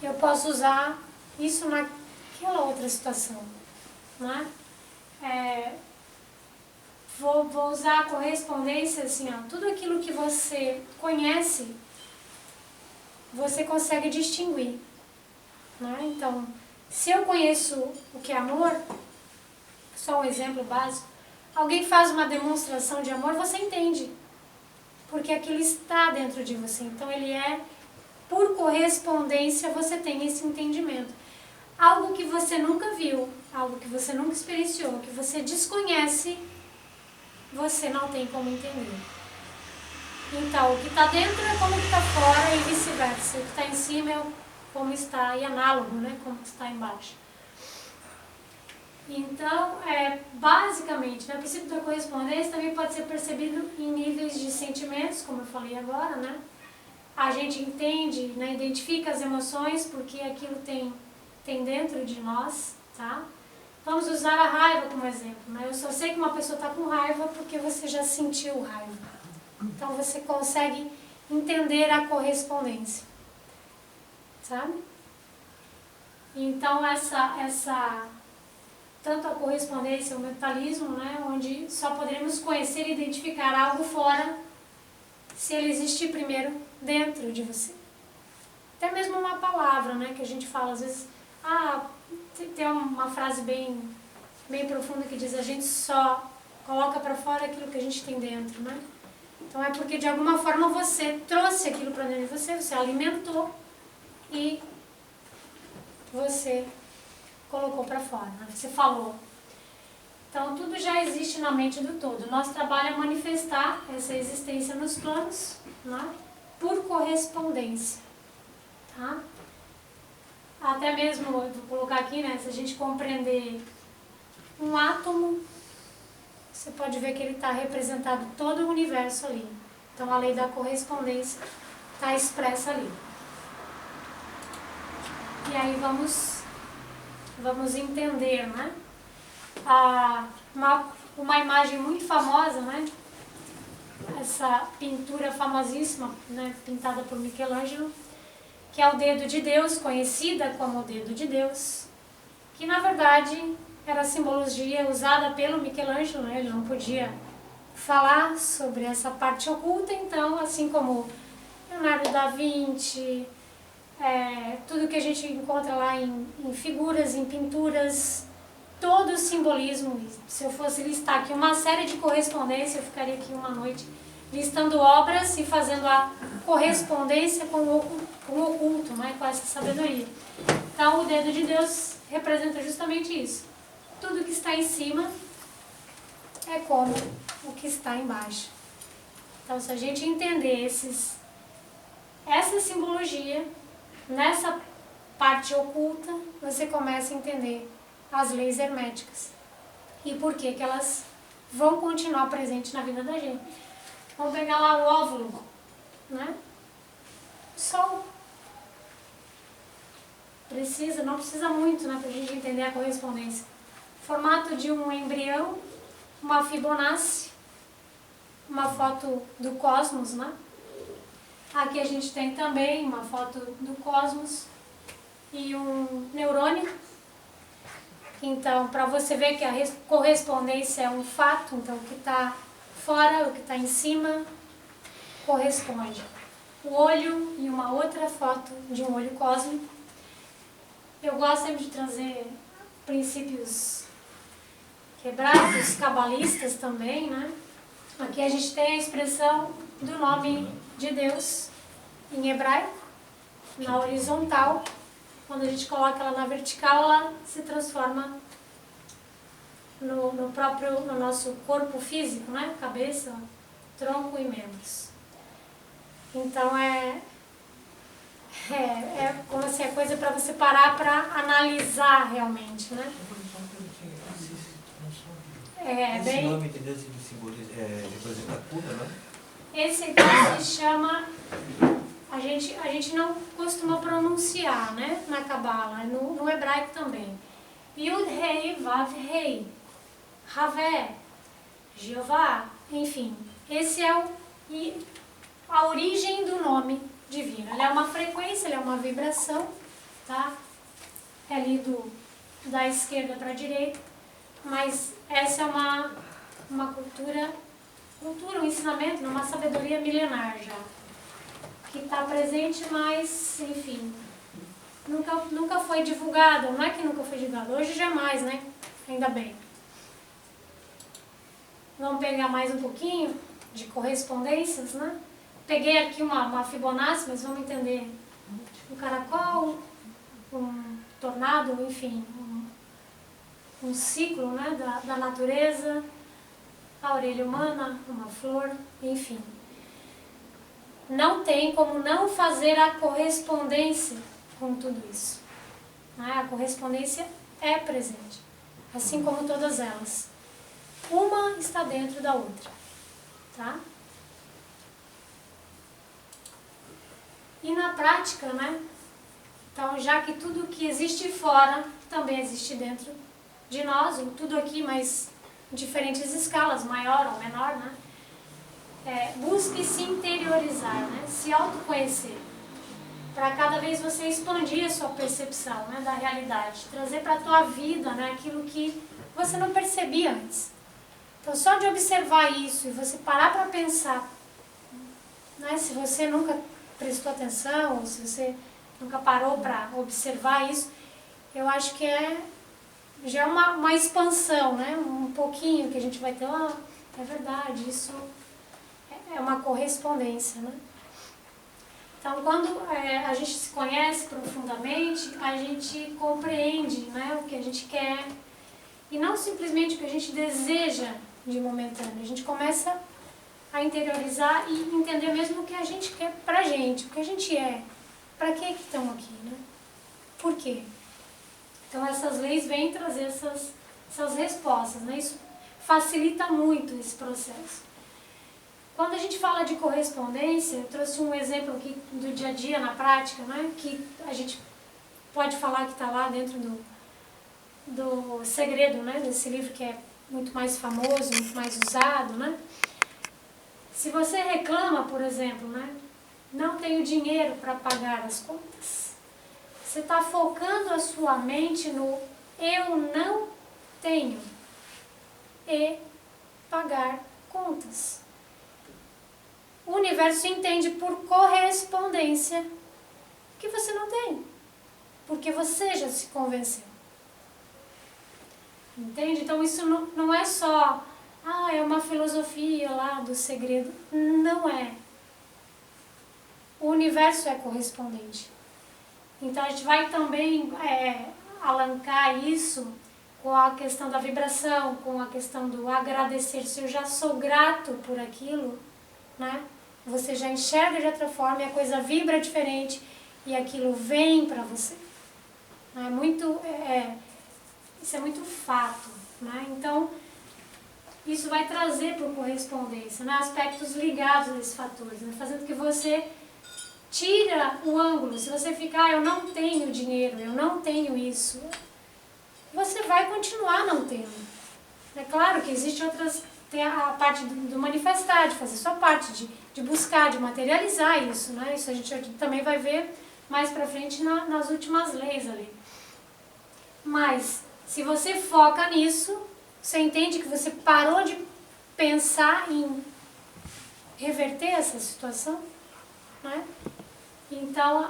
S3: eu posso usar isso naquela outra situação, né? Vou usar a correspondência assim, ó, tudo aquilo que você conhece, você consegue distinguir, né? Então, se eu conheço o que é amor, só um exemplo básico, alguém faz uma demonstração de amor, você entende, porque aquilo está dentro de você. Então, por correspondência, você tem esse entendimento. Algo que você nunca viu, algo que você nunca experienciou, que você desconhece, você não tem como entender. Então, o que está dentro é como o que está fora e vice-versa. O que está em cima é como está, e análogo, né, como está embaixo. Então, basicamente, o princípio da correspondência também pode ser percebido em níveis de sentimentos, como eu falei agora, né? A gente entende, né, identifica as emoções porque aquilo tem dentro de nós, tá? Vamos usar a raiva como exemplo, né? Eu só sei que uma pessoa está com raiva porque você já sentiu raiva. Então você consegue entender a correspondência, sabe? Então tanto a correspondência, o mentalismo, né, onde só poderemos conhecer e identificar algo fora se ele existir primeiro dentro de você. até mesmo uma palavra, né, que a gente fala, às vezes, tem uma frase bem profunda que diz, a gente só coloca para fora aquilo que a gente tem dentro, né? Então é porque de alguma forma você trouxe aquilo para dentro de você, você alimentou e você colocou para fora, né? Você falou. Então tudo já existe na mente do todo. Nosso trabalho é manifestar essa existência nos planos, né? Por correspondência, tá? Até mesmo, eu vou colocar aqui, né? Se a gente compreender um átomo, você pode ver que ele está representado todo o universo ali. Então a lei da correspondência está expressa ali. E aí vamos entender, né? Uma imagem muito famosa, né? Essa pintura famosíssima, né? Pintada por Michelangelo, que é o dedo de Deus, conhecida como o dedo de Deus, que na verdade era a simbologia usada pelo Michelangelo, né? Ele não podia falar sobre essa parte oculta, então, assim como Leonardo da Vinci, tudo que a gente encontra lá em figuras, em pinturas, todo o simbolismo. Se eu fosse listar aqui uma série de correspondência, eu ficaria aqui uma noite listando obras e fazendo a correspondência com o oculto, né? Com essa sabedoria. Então, o dedo de Deus representa justamente isso. Tudo que está em cima é como o que está embaixo. Então, se a gente entender essa simbologia, nessa parte oculta, você começa a entender as leis herméticas e por que elas vão continuar presentes na vida da gente. Vamos pegar lá o óvulo, né? O sol. Não precisa muito, né, para a gente entender a correspondência. Formato de um embrião, uma Fibonacci, uma foto do cosmos, né? Aqui a gente tem também uma foto do cosmos e um neurônio. Então, para você ver que a correspondência é um fato, então o que está fora, o que está em cima, corresponde. O olho e uma outra foto de um olho cósmico. Eu gosto sempre de trazer princípios quebrados, cabalistas também, né? Aqui a gente tem a expressão do nome de Deus em hebraico, na horizontal. Quando a gente coloca ela na vertical, ela se transforma no nosso corpo físico, né? Cabeça, tronco e membros. Então é como assim, é coisa para você parar para analisar realmente, né?
S2: Esse nome de Deus representa tudo, né?
S3: Esse aqui se chama, a gente não costuma pronunciar, né? Na Cabala, no hebraico também. Yud Rei Vav Rei, Havé, Jeová, enfim. Esse é a origem do nome divino. Ele é uma frequência, ele é uma vibração, tá? É lido da esquerda para a direita, mas essa é uma cultura, um ensinamento, uma sabedoria milenar já, que está presente, mas, enfim, nunca foi divulgada. Não é que nunca foi divulgada, hoje jamais, né? Ainda bem. Vamos pegar mais um pouquinho de correspondências, né? Peguei aqui uma Fibonacci, mas vamos entender um caracol, um tornado, enfim, um ciclo, né, da natureza, a orelha humana, uma flor, enfim. Não tem como não fazer a correspondência com tudo isso. A correspondência é presente, assim como todas elas. Uma está dentro da outra, tá? E na prática, né? Então, já que tudo que existe fora também existe dentro de nós, tudo aqui, mas em diferentes escalas, maior ou menor, né? Busque se interiorizar, né? Se autoconhecer, para cada vez você expandir a sua percepção, né, da realidade, trazer para a tua vida, né, aquilo que você não percebia antes. Então, só de observar isso e você parar para pensar, né, se você nunca prestou atenção, ou se você nunca parou para observar isso, eu acho que já é uma expansão, né? Um pouquinho que a gente vai ter, é verdade, isso é uma correspondência, né? Então, quando a gente se conhece profundamente, a gente compreende, né, o que a gente quer e não simplesmente o que a gente deseja de momentâneo. A gente começa a interiorizar e entender mesmo o que a gente quer pra gente, o que a gente é, pra que estamos aqui, né? Por quê? Então, essas leis vêm trazer essas respostas, né? Isso facilita muito esse processo. Quando a gente fala de correspondência, eu trouxe um exemplo aqui do dia a dia, na prática, né, que a gente pode falar que está lá dentro do segredo, né, desse livro que é muito mais famoso, muito mais usado, né? Se você reclama, por exemplo, né, não tenho dinheiro para pagar as contas, você está focando a sua mente no eu não tenho e pagar contas. O universo entende por correspondência que você não tem, porque você já se convenceu. Entende? Então isso não é só, é uma filosofia lá do segredo. Não é. O universo é correspondente. Então a gente vai também alancar isso com a questão da vibração, com a questão do agradecer. Se eu já sou grato por aquilo, né? Você já enxerga de outra forma e a coisa vibra diferente e aquilo vem para você. Isso é muito fato, né? Então, isso vai trazer por correspondência, né, aspectos ligados a esses fatores, né, fazendo que você tira o ângulo. Se você ficar, eu não tenho dinheiro, eu não tenho isso, você vai continuar não tendo. É claro que existe outras... Tem a parte do manifestar, de fazer sua parte, de buscar, de materializar isso, né? Isso a gente também vai ver mais pra frente nas últimas leis ali. Mas, se você foca nisso, você entende que você parou de pensar em reverter essa situação, né? Então,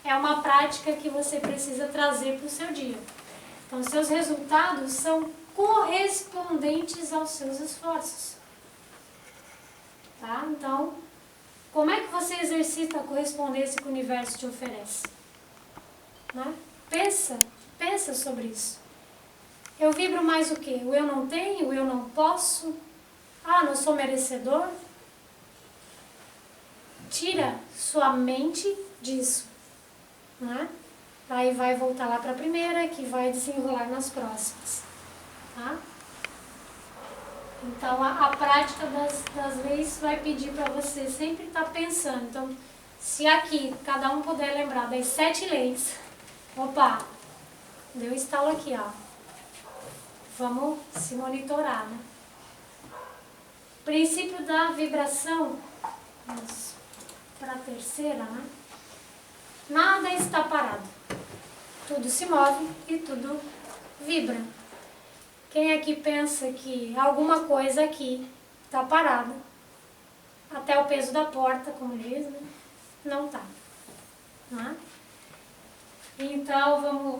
S3: é uma prática que você precisa trazer para o seu dia. Então, seus resultados são correspondentes aos seus esforços. Tá? Então, como é que você exercita a correspondência que o universo te oferece? Né? Pensa sobre isso. Eu vibro mais o quê? O eu não tenho, o eu não posso, não sou merecedor. Tira sua mente disso. Né? Aí vai voltar lá para a primeira, que vai desenrolar nas próximas. Tá? Então, a prática das leis vai pedir para você sempre estar pensando. Então, se aqui cada um puder lembrar das 7 leis, deu estalo aqui, vamos se monitorar, né? Princípio da vibração, vamos para a terceira, né? Nada está parado. Tudo se move e tudo vibra. Quem aqui pensa que alguma coisa aqui está parada, até o peso da porta, como diz, né? Não está. Né? Então,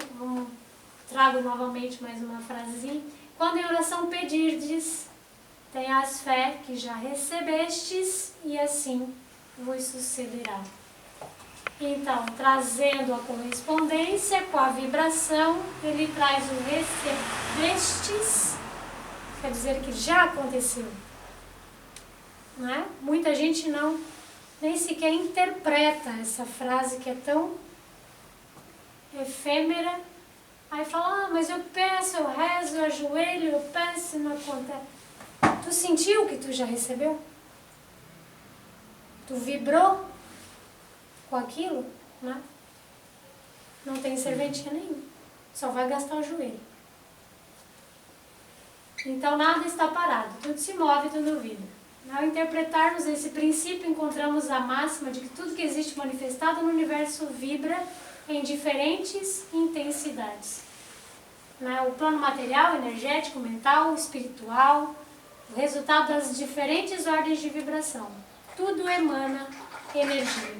S3: trago novamente mais uma frasezinha. Quando em oração pedirdes, tenhas fé que já recebestes e assim vos sucederá. Então, trazendo a correspondência com a vibração, ele traz o recebestes, quer dizer que já aconteceu. Né? Muita gente nem sequer interpreta essa frase que é tão efêmera. Aí fala, mas eu peço, eu rezo, eu ajoelho, eu peço e não acontece. Tu sentiu que tu já recebeu? Tu vibrou com aquilo, né? Não tem serventia nenhuma. Só vai gastar o joelho. Então nada está parado. Tudo se move, tudo vibra. Ao interpretarmos esse princípio, encontramos a máxima de que tudo que existe manifestado no universo vibra em diferentes intensidades. O plano material, energético, mental, espiritual, o resultado das diferentes ordens de vibração. Tudo emana energia.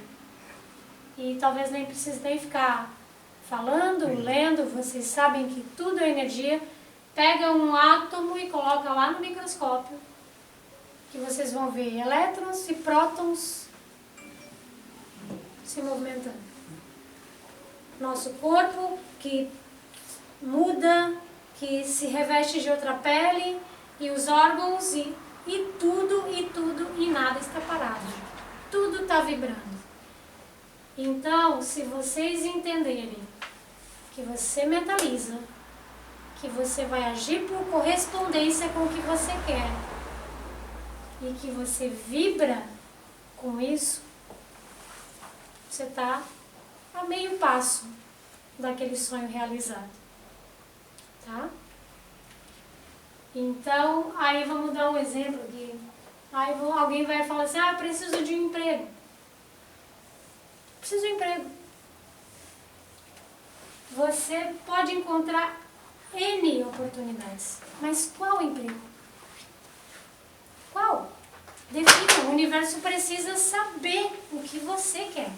S3: e talvez nem precise nem ficar falando, lendo, vocês sabem que tudo é energia. Pega um átomo e coloca lá no microscópio, que vocês vão ver elétrons e prótons se movimentando. Nosso corpo que muda, que se reveste de outra pele, e os órgãos, e tudo, e nada está parado. Tudo está vibrando. Então, se vocês entenderem que você mentaliza, que você vai agir por correspondência com o que você quer, e que você vibra com isso, você está a meio passo daquele sonho realizado. Tá? Então, aí vamos dar um exemplo de... Aí alguém vai falar assim, eu preciso de um emprego. Preciso de um emprego. Você pode encontrar N oportunidades, mas qual emprego? Qual? Defina, o universo precisa saber o que você quer.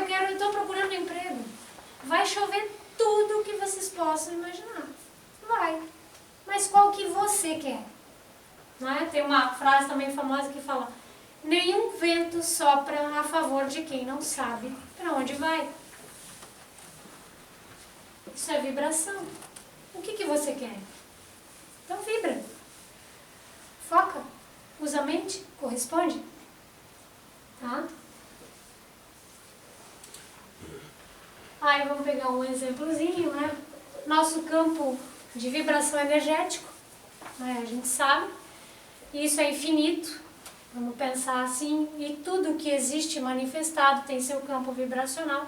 S3: Eu estou procurando um emprego. Vai chover tudo o que vocês possam imaginar. Vai. Mas qual que você quer? Não é? Tem uma frase também famosa que fala: nenhum vento sopra a favor de quem não sabe para onde vai. Isso é vibração. O que você quer? Então vibra. Foca. Usa a mente. Corresponde. Tá? Aí vamos pegar um exemplozinho, né? Nosso campo de vibração energético, né? A gente sabe. Isso é infinito. Vamos pensar assim. E tudo que existe manifestado tem seu campo vibracional.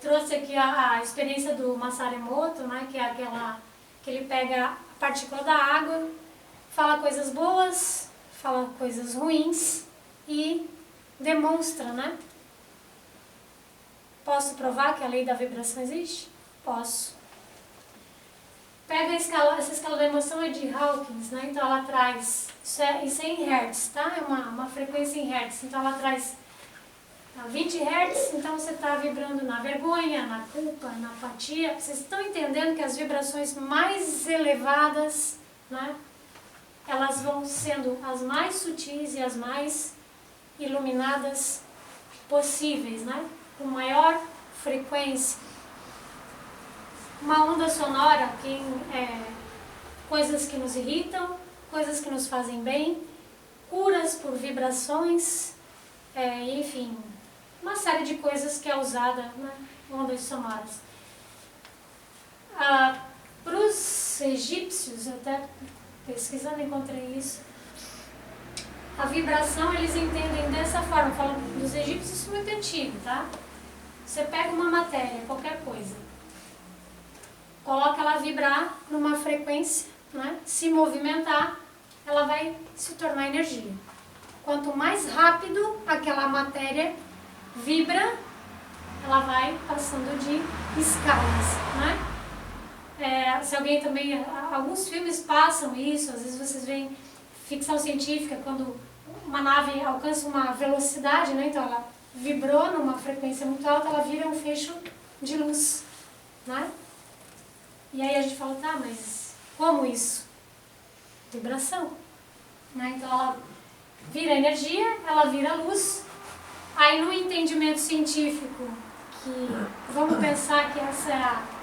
S3: Trouxe aqui a experiência do Masaru Emoto, né, que é aquela que ele pega a partícula da água, fala coisas boas, fala coisas ruins e demonstra, né? Posso provar que a lei da vibração existe? Posso. Pega essa escala da emoção é de Hawkins, né? Então ela traz, isso é em Hertz, tá? É uma frequência em Hertz, então ela traz 20 Hz, então você está vibrando na vergonha, na culpa, na apatia. Vocês estão entendendo que as vibrações mais elevadas, né, elas vão sendo as mais sutis e as mais iluminadas possíveis, né, com maior frequência. Uma onda sonora, coisas que nos irritam, coisas que nos fazem bem, curas por vibrações, enfim... uma série de coisas que é usada, né, ondas sonoras. Para os egípcios, até pesquisando encontrei isso, a vibração eles entendem dessa forma, falam dos egípcios, isso é muito antigo, tá? Você pega uma matéria, qualquer coisa, coloca ela vibrar numa frequência, né, se movimentar, ela vai se tornar energia. Quanto mais rápido aquela matéria vibra, ela vai passando de escalas, né? Se alguém também, alguns filmes passam isso, às vezes vocês veem ficção científica, quando uma nave alcança uma velocidade, né? Então ela vibrou numa frequência muito alta, ela vira um feixe de luz, né? E aí a gente fala, tá, mas como isso? Vibração, né? Então ela vira energia, ela vira luz. Aí no entendimento científico, que vamos pensar que essa é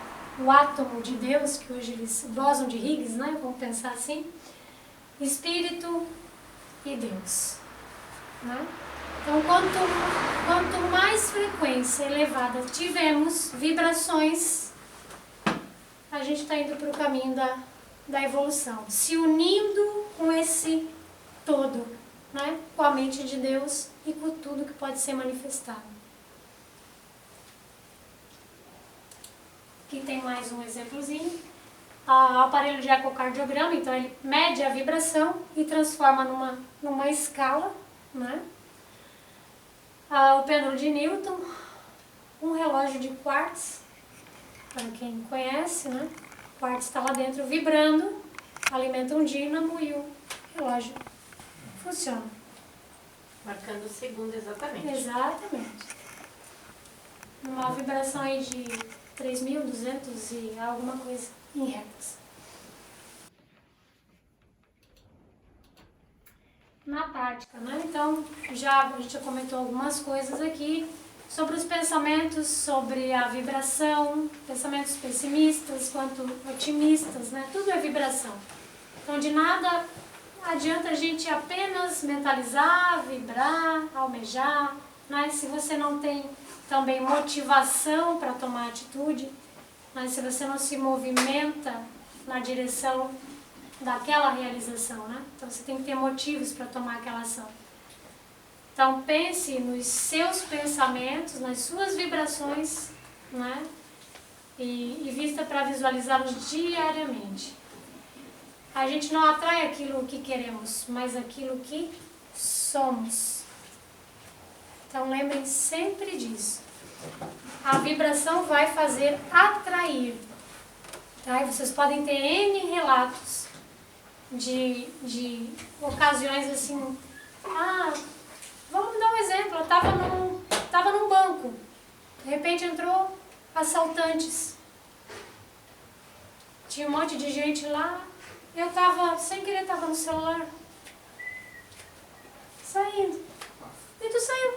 S3: o átomo de Deus, que hoje eles gozam de Higgs, né? Vamos pensar assim, Espírito e Deus, né? Então quanto mais frequência elevada tivermos, vibrações, a gente está indo para o caminho da evolução, se unindo com esse todo, né? Com a mente de Deus e com tudo que pode ser manifestado. Aqui tem mais um exemplozinho. O aparelho de ecocardiograma, então ele mede a vibração e transforma numa escala, né? O pêndulo de Newton, um relógio de quartz, para quem conhece, né? O quartz está lá dentro vibrando, alimenta um dínamo e o relógio funciona.
S1: Marcando o segundo exatamente.
S3: Exatamente. Uma vibração aí de 3.200 e alguma coisa em hertz. Na prática, né? Então, a gente já comentou algumas coisas aqui sobre os pensamentos, sobre a vibração, pensamentos pessimistas quanto otimistas, né? Tudo é vibração. Então, de nada adianta a gente apenas mentalizar, vibrar, almejar, né? Se você não tem também motivação para tomar atitude, né? Se você não se movimenta na direção daquela realização, né? Então você tem que ter motivos para tomar aquela ação. Então pense nos seus pensamentos, nas suas vibrações, né? E vista para visualizá-los diariamente. A gente não atrai aquilo que queremos, mas aquilo que somos. Então lembrem sempre disso. A vibração vai fazer atrair. Tá? E vocês podem ter N relatos de ocasiões assim. Vamos dar um exemplo. Eu estava num banco. De repente entrou assaltantes. Tinha um monte de gente lá. Eu estava, sem querer, estava no celular. Saindo. E tu saiu.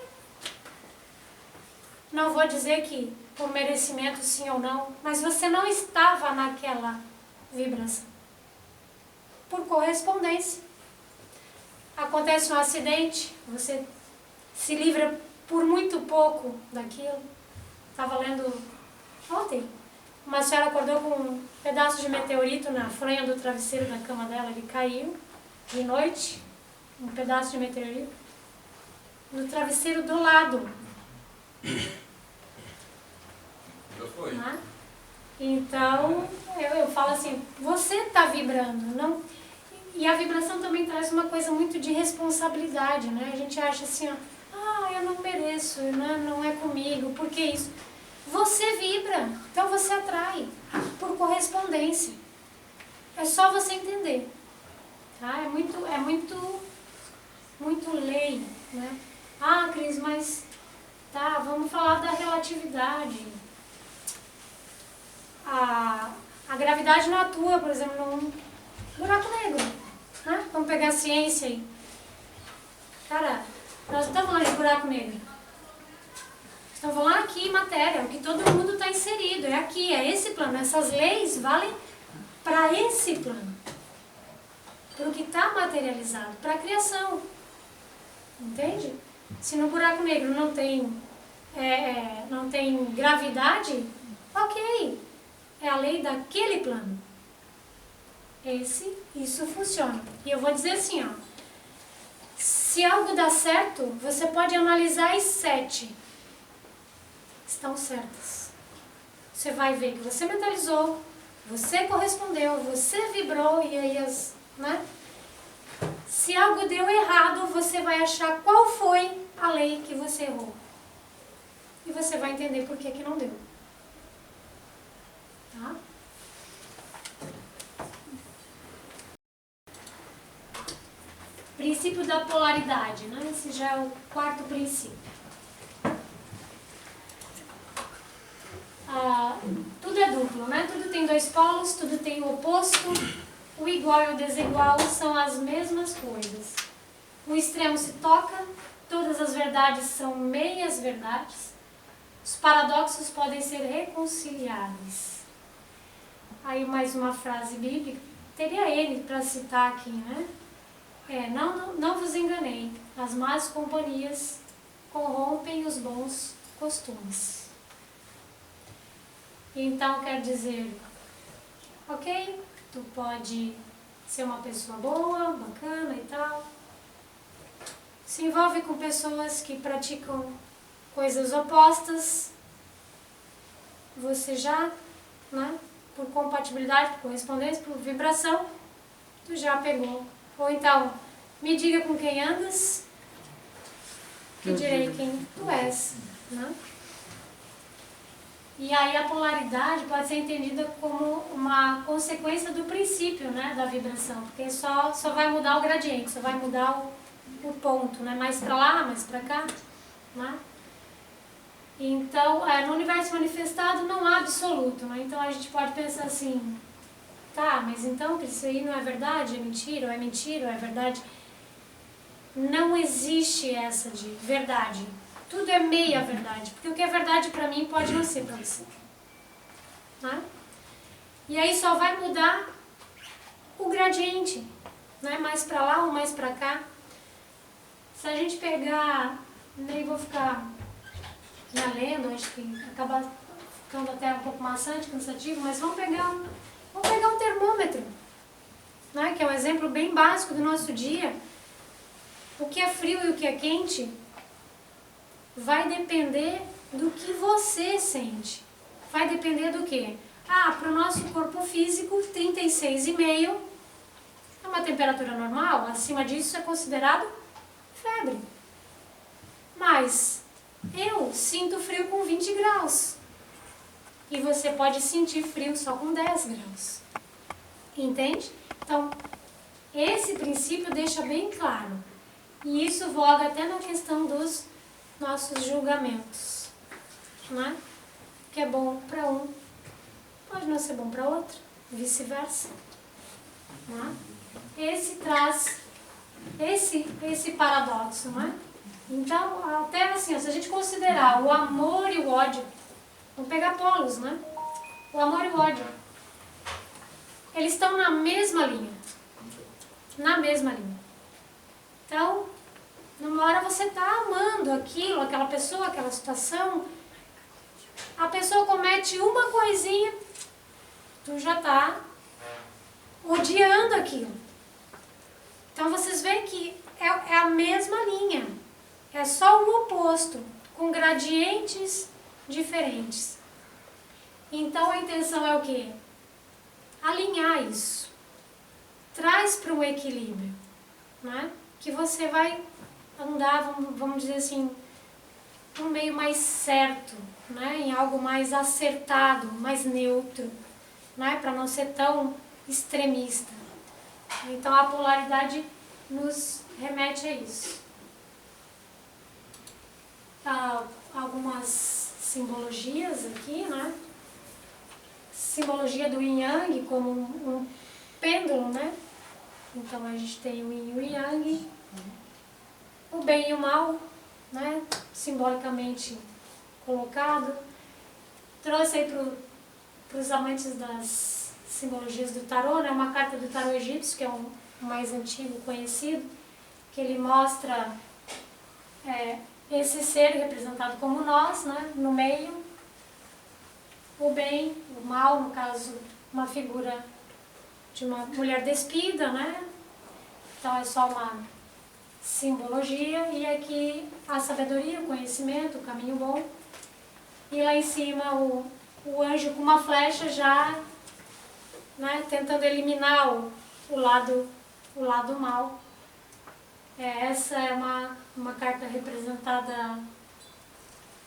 S3: Não vou dizer que por merecimento sim ou não, mas você não estava naquela vibração. Por correspondência. Acontece um acidente, você se livra por muito pouco daquilo. Estava lendo ontem, uma senhora acordou com um pedaço de meteorito na fronha do travesseiro da cama dela, ele caiu de noite, um pedaço de meteorito, no travesseiro do lado.
S4: Já foi.
S3: Né? Então, eu falo assim, você está vibrando, não... E a vibração também traz uma coisa muito de responsabilidade, né? A gente acha assim, eu não mereço, não é comigo, por que isso? Você vibra, então você atrai, por correspondência. É só você entender. Tá? É muito lei, né? Cris, mas tá, vamos falar da relatividade. A gravidade não atua, por exemplo, num buraco negro. Né? Vamos pegar a ciência aí. Cara, nós não estamos falando de buraco negro. Estamos falando aqui em matéria, o que todo mundo está inserido. É aqui, é esse plano. Essas leis valem para esse plano. Para o que está materializado, para a criação. Entende? Se no buraco negro não tem gravidade, ok. É a lei daquele plano. Isso funciona. E eu vou dizer assim, se algo dá certo, você pode analisar as 7. Estão certas. Você vai ver que você mentalizou, você correspondeu, você vibrou e aí né? Se algo deu errado, você vai achar qual foi a lei que você errou. E você vai entender por que não deu. Tá? Princípio da polaridade, né? Esse já é o 4º princípio. Tudo é duplo, né? Tudo tem 2 polos, tudo tem o oposto. O igual e o desigual são as mesmas coisas. O extremo se toca, todas as verdades são meias verdades. Os paradoxos podem ser reconciliáveis. Aí mais uma frase bíblica. Teria ele para citar aqui, né? Não vos enganei, as más companhias corrompem os bons costumes. Então quer dizer, ok, tu pode ser uma pessoa boa, bacana e tal, se envolve com pessoas que praticam coisas opostas, você já, né, por compatibilidade, por correspondência, por vibração, tu já pegou. Ou então, me diga com quem andas, que direi quem tu és. Né? E aí a polaridade pode ser entendida como uma consequência do princípio, né, da vibração, porque só vai mudar o gradiente, só vai mudar o ponto, né? Mais para lá, mais para cá, né? Então, no universo manifestado não há absoluto, né? Então a gente pode pensar assim, tá, mas então isso aí não é verdade, é mentira, ou é verdade? Não existe essa de verdade. Tudo é meia verdade, porque o que é verdade para mim pode não ser para você. Né? E aí só vai mudar o gradiente, né? Mais para lá ou mais para cá. Se a gente pegar, nem vou ficar lendo, acho que acaba ficando até um pouco maçante, cansativo, mas vamos pegar um termômetro, né? Que é um exemplo bem básico do nosso dia. O que é frio e o que é quente vai depender do que você sente. Vai depender do quê? Para o nosso corpo físico, 36,5 é uma temperatura normal, acima disso é considerado febre. Mas eu sinto frio com 20 graus. E você pode sentir frio só com 10 graus. Entende? Então, esse princípio deixa bem claro. E isso voga até na questão dos nossos julgamentos. Né? Que é bom para um, pode não ser bom para outro, vice-versa. Né? Esse traz esse paradoxo, né? Então, até assim, se a gente considerar o amor e o ódio, vamos pegar polos, né? O amor e o ódio, eles estão na mesma linha. Na mesma linha. Então, numa hora você está amando aquilo, aquela pessoa, aquela situação, a pessoa comete uma coisinha, tu já está odiando aquilo. Então vocês veem que é a mesma linha, é só o oposto, com gradientes diferentes. Então a intenção é o quê? Alinhar isso. Traz para um equilíbrio, né? Que você vai andar, vamos dizer assim, um meio mais certo, né? Em algo mais acertado, mais neutro, né? Para não ser tão extremista. Então a polaridade nos remete a isso. Algumas simbologias aqui, né? Simbologia do yin yang como um pêndulo, né? Então a gente tem o yin e o yang, o bem e o mal, né? Simbolicamente colocado. Trouxe aí para os amantes das simbologias do tarô, né? Uma carta do tarô egípcio, que é o mais antigo conhecido, que ele mostra esse ser representado como nós, né? No meio, o bem, o mal, no caso, uma figura de uma mulher despida, né? Então é só uma simbologia, e aqui a sabedoria, o conhecimento, o caminho bom, e lá em cima o anjo com uma flecha já, né, tentando eliminar o lado mal. Essa é uma carta representada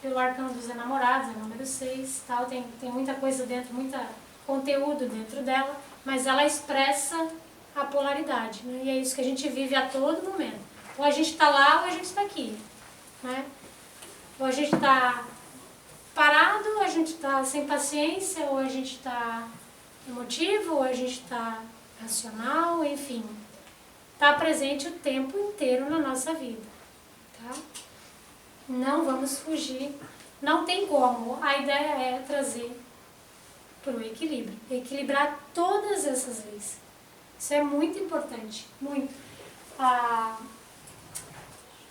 S3: pelo arcano dos enamorados, é número 6, tal. Tem muita coisa dentro, muito conteúdo dentro dela, mas ela expressa a polaridade, né? E é isso que a gente vive a todo momento. Ou a gente está lá ou a gente está aqui, né? Ou a gente está parado, ou a gente está sem paciência, ou a gente está emotivo, ou a gente está racional, enfim. Está presente o tempo inteiro na nossa vida, tá? Não vamos fugir, não tem como. A ideia é trazer para o equilíbrio, equilibrar todas essas leis. Isso é muito importante, muito.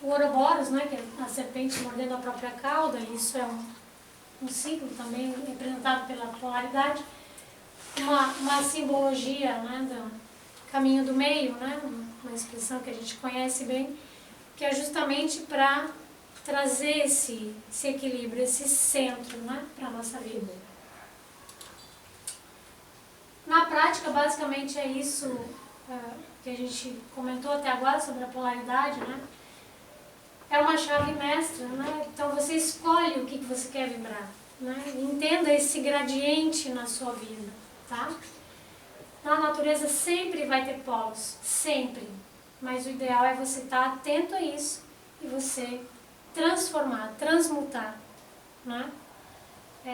S3: O Ouroboros, né, que é a serpente mordendo a própria cauda, isso é um ciclo também representado pela polaridade. Uma simbologia, né, do caminho do meio, né, uma expressão que a gente conhece bem, que é justamente para trazer esse equilíbrio, esse centro, né, para a nossa vida. Na prática, basicamente é isso que a gente comentou até agora sobre a polaridade, né? É uma chave mestra, né? Então você escolhe o que você quer vibrar, né? Entenda esse gradiente na sua vida, tá? Na natureza sempre vai ter polos, sempre, mas o ideal é você estar atento a isso e você transformar, transmutar, né?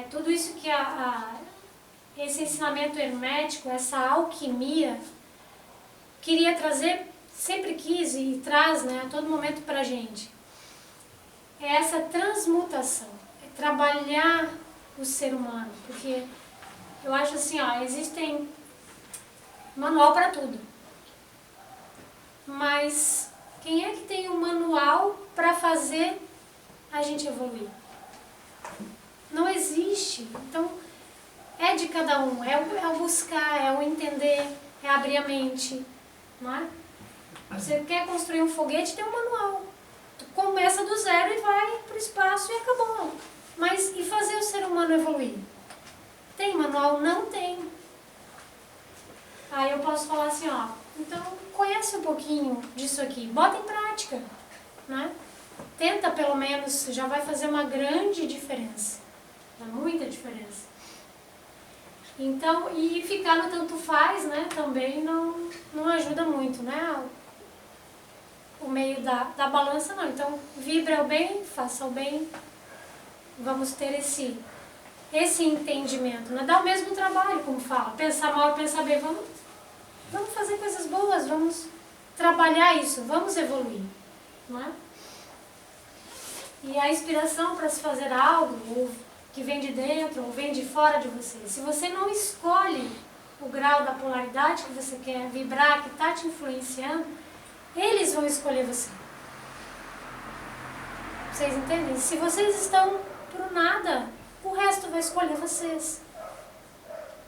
S3: Tudo isso que esse ensinamento hermético, essa alquimia, queria trazer, sempre quis e traz, né, a todo momento pra gente. É essa transmutação, é trabalhar o ser humano, porque eu acho assim, existem manual para tudo, mas quem é que tem um manual para fazer a gente evoluir? Não existe. Então, é de cada um, é o buscar, é o entender, é abrir a mente, não é? Você quer construir um foguete, tem um manual. Tu começa do zero e vai para o espaço e acabou. Mas e fazer o ser humano evoluir? Tem manual? Não tem. Aí eu posso falar assim, então conhece um pouquinho disso aqui, bota em prática, né? Tenta pelo menos, já vai fazer uma grande diferença, muita diferença. Então, e ficar no tanto faz, né, também não ajuda muito, né? O meio da balança não. Então, vibra o bem, faça o bem, vamos ter esse entendimento, né? Dá o mesmo trabalho, como fala, pensar mal e pensar bem, vamos fazer coisas boas, vamos trabalhar isso, vamos evoluir, não é? E a inspiração para se fazer algo, ou que vem de dentro, ou vem de fora de você, se você não escolhe o grau da polaridade que você quer vibrar, que está te influenciando, eles vão escolher você. Vocês entendem? Se vocês estão pro nada, o resto vai escolher vocês.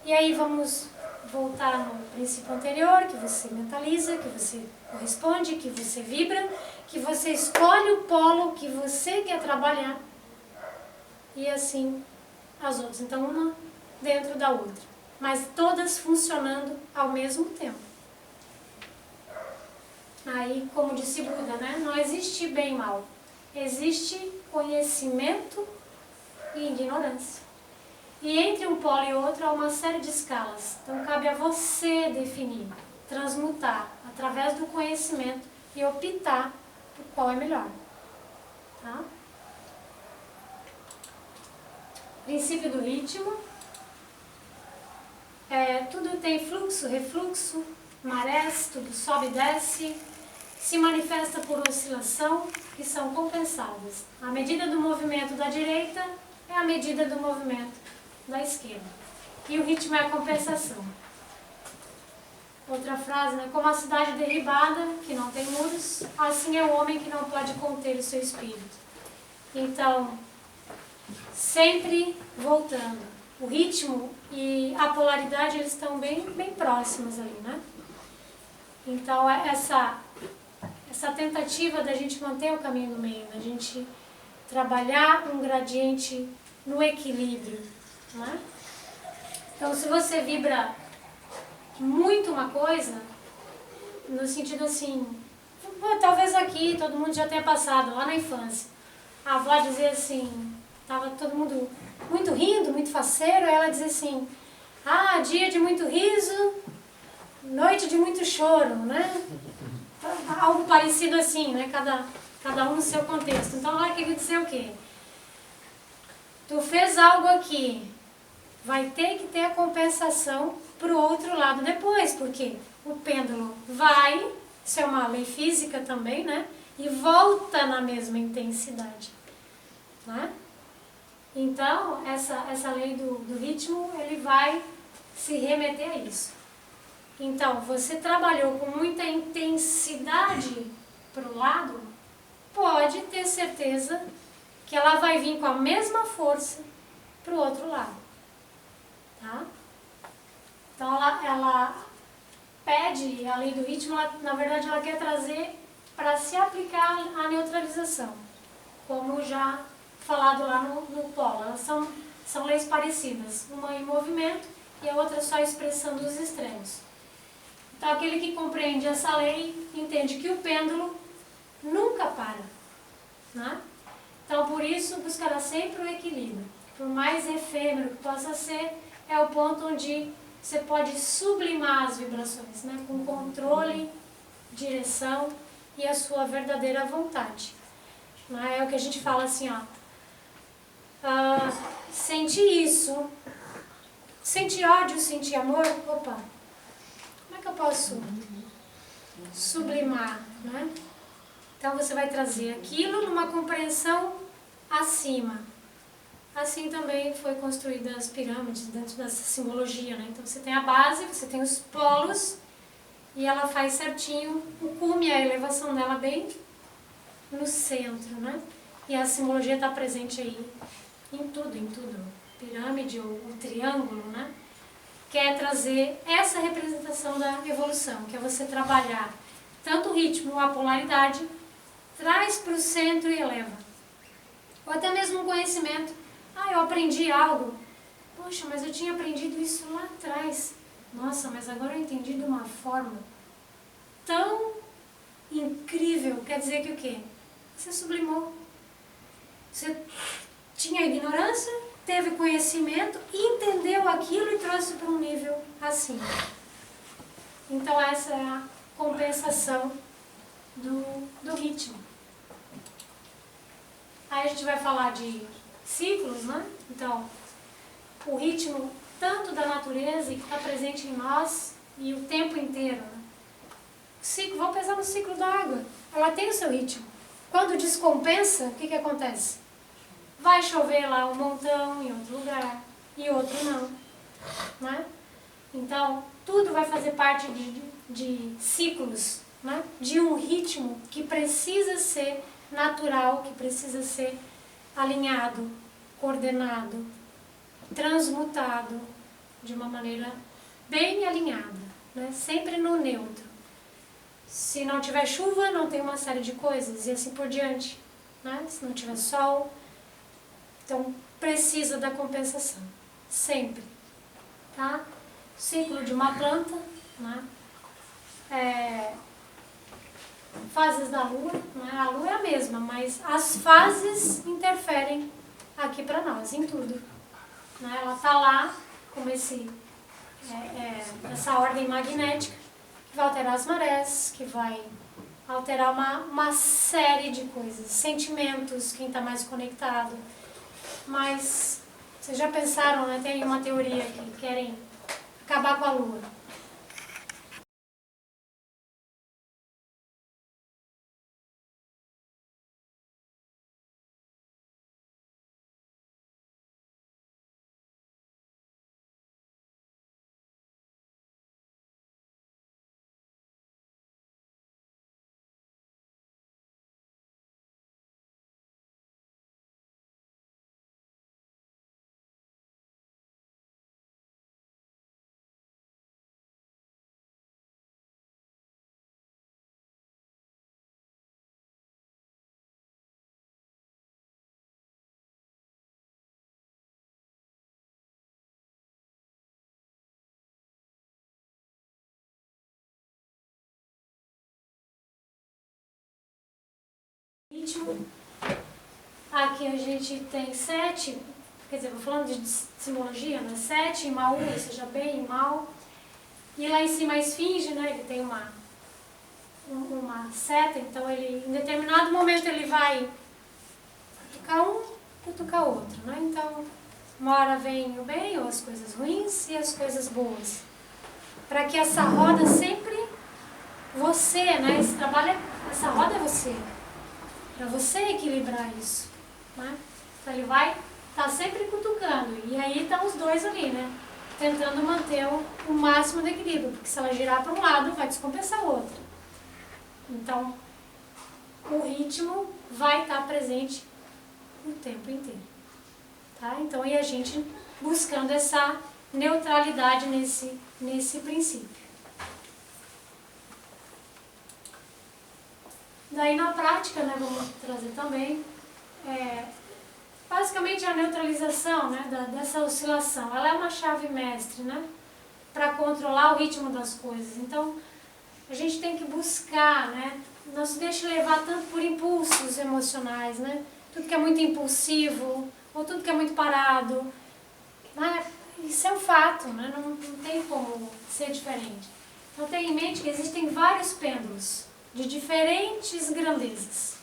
S3: E aí vamos voltar no princípio anterior, que você mentaliza, que você corresponde, que você vibra, que você escolhe o polo que você quer trabalhar. E assim as outras. Então, uma dentro da outra. Mas todas funcionando ao mesmo tempo. Aí, como disse Buda, né? Não existe bem e mal. Existe conhecimento e ignorância. E entre um polo e outro há uma série de escalas. Então cabe a você definir, transmutar através do conhecimento e optar por qual é melhor. Tá? Princípio do ritmo. Tudo tem fluxo, refluxo, marés, tudo sobe e desce. Se manifesta por oscilação, que são compensadas. A medida do movimento da direita é a medida do movimento da esquerda. E o ritmo é a compensação. Outra frase, né? Como a cidade derribada, que não tem muros, assim é o homem que não pode conter o seu espírito. Então, sempre voltando. O ritmo e a polaridade, eles estão bem próximos ali, né? Então, essa tentativa da gente manter o caminho do meio, da gente trabalhar um gradiente no equilíbrio, não é? Então, se você vibra muito uma coisa, no sentido assim, talvez aqui todo mundo já tenha passado, lá na infância, a avó dizia assim, estava todo mundo muito rindo, muito faceiro, e ela dizia assim, dia de muito riso, noite de muito choro, né? Algo parecido assim, né? Cada um no seu contexto. Então ela queria dizer o quê? Tu fez algo aqui, vai ter que ter a compensação pro outro lado depois, porque o pêndulo vai, isso é uma lei física também, né? E volta na mesma intensidade, né? Então, essa lei do ritmo, ele vai se remeter a isso. Então, você trabalhou com muita intensidade para o lado, pode ter certeza que ela vai vir com a mesma força para o outro lado. Tá? Então, ela pede, a lei do ritmo, na verdade, ela quer trazer para se aplicar a neutralização, como já falado lá no polo. Elas são leis parecidas, uma em movimento e a outra só expressando os extremos. Então, aquele que compreende essa lei entende que o pêndulo nunca para, né? Então, por isso, buscará sempre o equilíbrio. Por mais efêmero que possa ser, é o ponto onde você pode sublimar as vibrações, né? Com controle direção e a sua verdadeira vontade. Né? É o que a gente fala assim, ó. Senti isso, senti ódio, senti amor, opa, como é que eu posso sublimar, né? Então você vai trazer aquilo numa compreensão acima. Assim também foi construída as pirâmides dentro dessa simbologia, né? Então você tem a base, você tem os polos e ela faz certinho o cume, a elevação dela bem no centro, né? E a simbologia está presente aí em tudo. Pirâmide ou o triângulo, né? Quer trazer essa representação da evolução, que é você trabalhar tanto o ritmo, a polaridade, traz para o centro e eleva. Ou até mesmo um conhecimento. Eu aprendi algo. Poxa, mas eu tinha aprendido isso lá atrás. Nossa, mas agora eu entendi de uma forma tão incrível. Quer dizer que o quê? Você sublimou. Você tinha ignorância, teve conhecimento, entendeu aquilo e trouxe para um nível acima. Então essa é a compensação do ritmo. Aí a gente vai falar de ciclos, né? Então, o ritmo tanto da natureza que está presente em nós e o tempo inteiro. Né? Vamos pensar no ciclo da água. Ela tem o seu ritmo. Quando descompensa, o que acontece? Vai chover lá um montão em outro lugar e outro não. Né? Então, tudo vai fazer parte de ciclos, né? De um ritmo que precisa ser natural, que precisa ser alinhado, coordenado, transmutado de uma maneira bem alinhada, né? Sempre no neutro. Se não tiver chuva, não tem uma série de coisas e assim por diante, né? Se não tiver sol, então precisa da compensação, sempre, tá? Ciclo de uma planta, né? Fases da Lua, né? A Lua é a mesma, mas as fases interferem aqui para nós, em tudo. Né? Ela está lá com essa ordem magnética que vai alterar as marés, que vai alterar uma série de coisas, sentimentos, quem está mais conectado. Mas vocês já pensaram, né? Tem uma teoria que querem acabar com a Lua. Ritmo. Aqui a gente tem 7, quer dizer, vou falando de simbologia, né? 7 em Maú, ou seja, bem e mal. E lá em cima a esfinge, né? Ele tem uma seta, então ele, em determinado momento ele vai cutucar um, cutucar outro, né? Então, uma hora vem o bem, ou as coisas ruins e as coisas boas. Para que essa roda sempre, você, né? Esse trabalho, essa roda é você. Para você equilibrar isso, né? Então ele vai estar sempre cutucando, e aí estão os dois ali, né? Tentando manter o máximo de equilíbrio, porque se ela girar para um lado, vai descompensar o outro. Então, o ritmo vai estar presente o tempo inteiro, tá? Então, e a gente buscando essa neutralidade nesse princípio. Daí na prática, né, vamos trazer também, basicamente a neutralização, né, dessa oscilação. Ela é uma chave mestre, né, para controlar o ritmo das coisas. Então, a gente tem que buscar, né, não se deixe levar tanto por impulsos emocionais, né, tudo que é muito impulsivo, ou tudo que é muito parado, né, isso é um fato, né, não tem como ser diferente. Então tenha em mente que existem vários pêndulos de diferentes grandezas.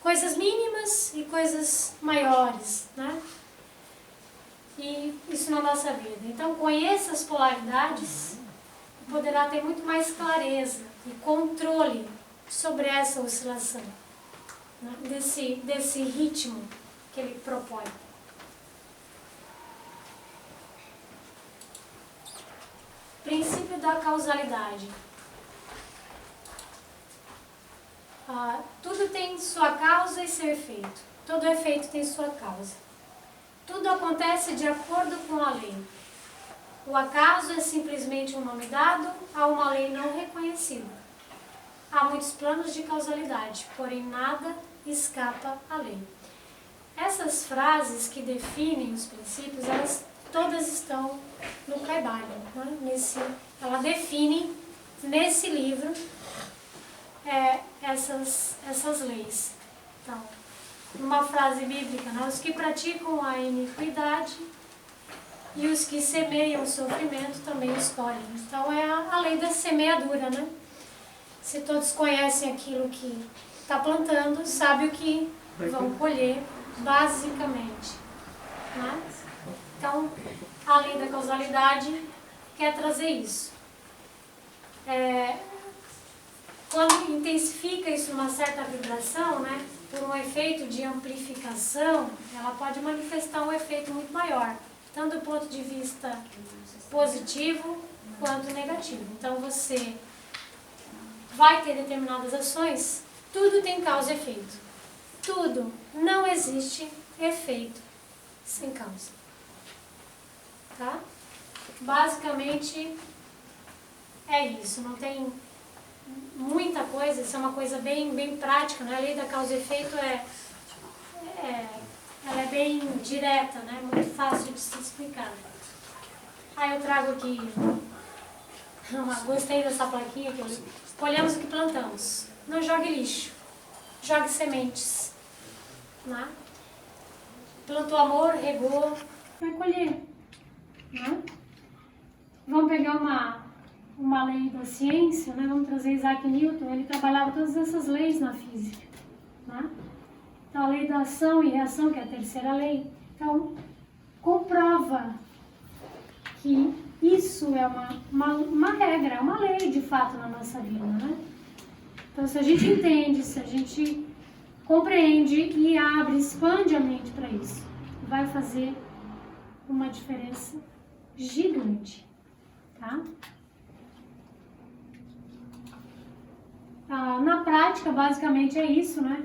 S3: Coisas mínimas e coisas maiores, né? E isso na nossa vida. Então conheça as polaridades e poderá ter muito mais clareza e controle sobre essa oscilação, né? Desse ritmo que ele propõe. Princípio da causalidade. Tudo tem sua causa e seu efeito. Todo efeito tem sua causa. Tudo acontece de acordo com a lei. O acaso é simplesmente um nome dado a uma lei não reconhecida. Há muitos planos de causalidade, porém nada escapa à lei. Essas frases que definem os princípios, elas todas estão no Kybalion, né? Ela define nesse livro essas leis. Então, numa frase bíblica, né? Os que praticam a iniquidade e os que semeiam o sofrimento também escolhem. Então é a lei da semeadura, né? Se todos conhecem aquilo que está plantando, sabe o que vão colher, basicamente, né? Então, a lei da causalidade quer trazer isso. Quando intensifica isso numa certa vibração, né, por um efeito de amplificação, ela pode manifestar um efeito muito maior, tanto do ponto de vista positivo quanto negativo. Então você vai ter determinadas ações, tudo tem causa e efeito. Tudo. Não existe efeito sem causa. Tá? Basicamente é isso, não tem muita coisa, isso é uma coisa bem prática, né? A lei da causa e efeito ela é bem direta, né? Muito fácil de se explicar. Aí eu trago aqui, gostei dessa plaquinha que escolhemos o que plantamos. Não jogue lixo, jogue sementes, né? Plantou amor, regou, vai colher, né? Vamos pegar uma lei da ciência, né? Vamos trazer Isaac Newton, ele trabalhava todas essas leis na física, né? Então a lei da ação e reação, que é a terceira lei, então comprova que isso é uma regra, uma lei de fato na nossa vida, né? Então se a gente entende, se a gente compreende e abre, expande a mente para isso, vai fazer uma diferença gigante, tá? Na prática, basicamente é isso, né?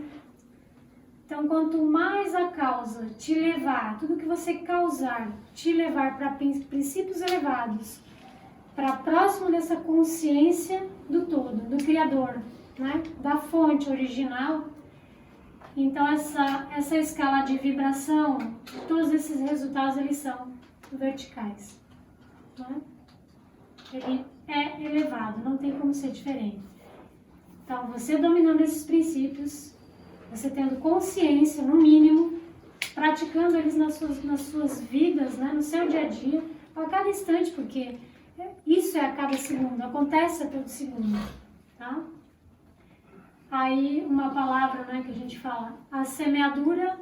S3: Então, quanto mais a causa te levar, tudo que você causar, te levar para princípios elevados, para próximo dessa consciência do todo, do Criador, né? Da fonte original, então essa escala de vibração, todos esses resultados, eles são verticais, né? Ele é elevado, não tem como ser diferente. Então, você dominando esses princípios, você tendo consciência, no mínimo, praticando eles nas suas vidas, né, no seu dia a dia, a cada instante, porque isso é a cada segundo, acontece a todo segundo, tá? Aí, uma palavra, né, que a gente fala, a semeadura,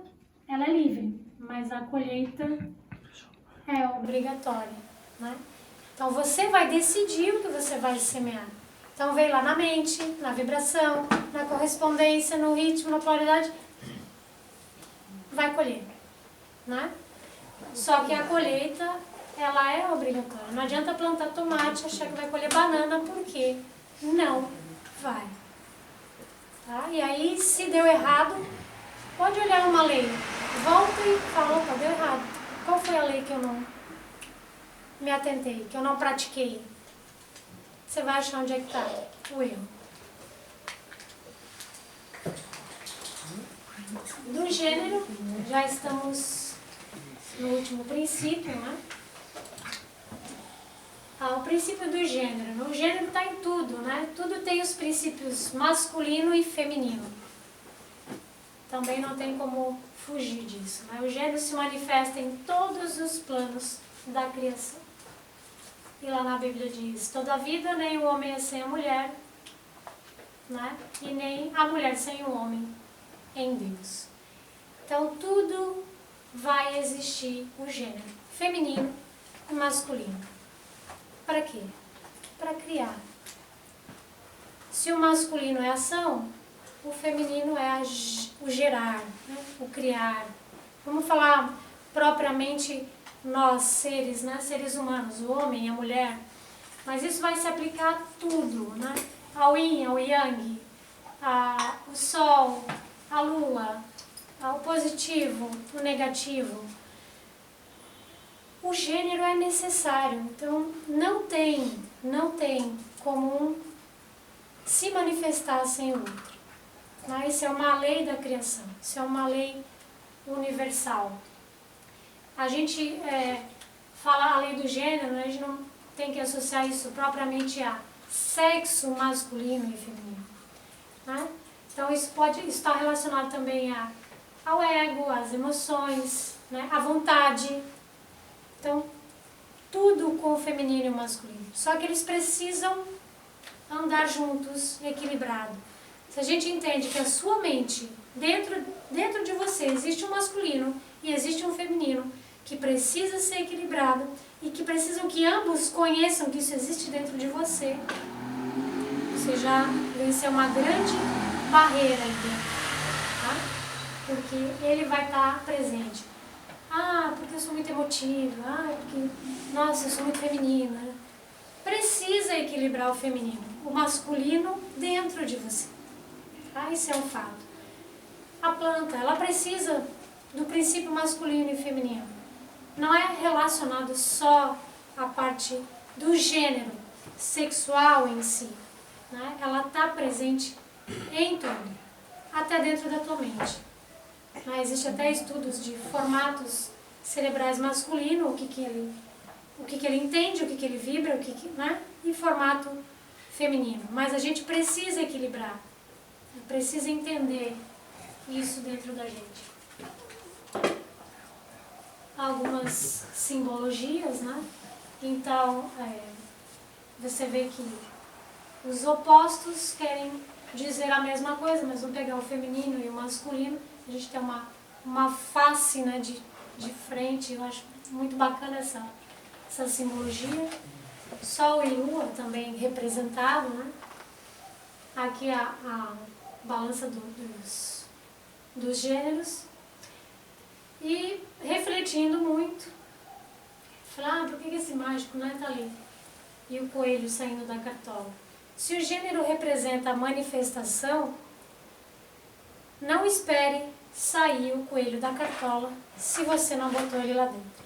S3: ela é livre, mas a colheita é obrigatória, né? Então, você vai decidir o que você vai semear. Então vem lá na mente, na vibração, na correspondência, no ritmo, na polaridade, vai colher, né? Só que a colheita, ela é obrigatória. Não adianta plantar tomate e achar que vai colher banana, porque não vai. Tá? E aí, se deu errado, pode olhar uma lei, volta e fala, opa, deu errado. Qual foi a lei que eu não me atentei, que eu não pratiquei? Você vai achar onde é que está o erro. Do gênero, já estamos no último princípio, né? O princípio do gênero. O gênero está em tudo, né? Tudo tem os princípios masculino e feminino. Também não tem como fugir disso, né? O gênero se manifesta em todos os planos da criação. E lá na Bíblia diz, toda a vida nem o homem é sem a mulher, né? E nem a mulher sem o homem em Deus. Então tudo vai existir o gênero feminino e masculino. Para quê? Para criar. Se o masculino é ação, o feminino é o gerar, né? O criar. Vamos falar propriamente nós, seres, né? Seres humanos, o homem e a mulher. Mas isso vai se aplicar a tudo, né? Ao yin, ao yang, o sol, a lua, o positivo, o negativo. O gênero é necessário, então não tem como um se manifestar sem o outro. Isso é uma lei da criação, isso é uma lei universal. A gente fala a lei do gênero, né? A gente não tem que associar isso propriamente a sexo masculino e feminino, né? Então isso está relacionado também ao ego, às emoções, né? À vontade. Então, tudo com o feminino e o masculino. Só que eles precisam andar juntos, equilibrado. Se a gente entende que a sua mente, dentro de você, existe um masculino e existe um feminino, que precisa ser equilibrado e que precisam que ambos conheçam que isso existe dentro de você, você já venceu uma grande barreira aí dentro, tá? Porque ele vai estar presente. Porque eu sou muito emotiva, porque, nossa, eu sou muito feminina. Precisa equilibrar o feminino, o masculino dentro de você. Tá? Isso é um fato. A planta, ela precisa do princípio masculino e feminino. Não é relacionado só à parte do gênero sexual em si, né? Ela está presente em tudo, até dentro da tua mente. Existem até estudos de formatos cerebrais masculinos, o que ele entende, o que ele vibra, né? E formato feminino. Mas a gente precisa equilibrar, precisa entender isso dentro da gente. Algumas simbologias, né? Então, você vê que os opostos querem dizer a mesma coisa, mas vamos pegar o feminino e o masculino, a gente tem uma face, né, de frente. Eu acho muito bacana essa simbologia. Sol e lua também representado, né? Aqui a balança dos gêneros. E refletindo muito, falar, por que esse mágico não está ali? E o coelho saindo da cartola. Se o gênero representa a manifestação, não espere sair o coelho da cartola se você não botou ele lá dentro.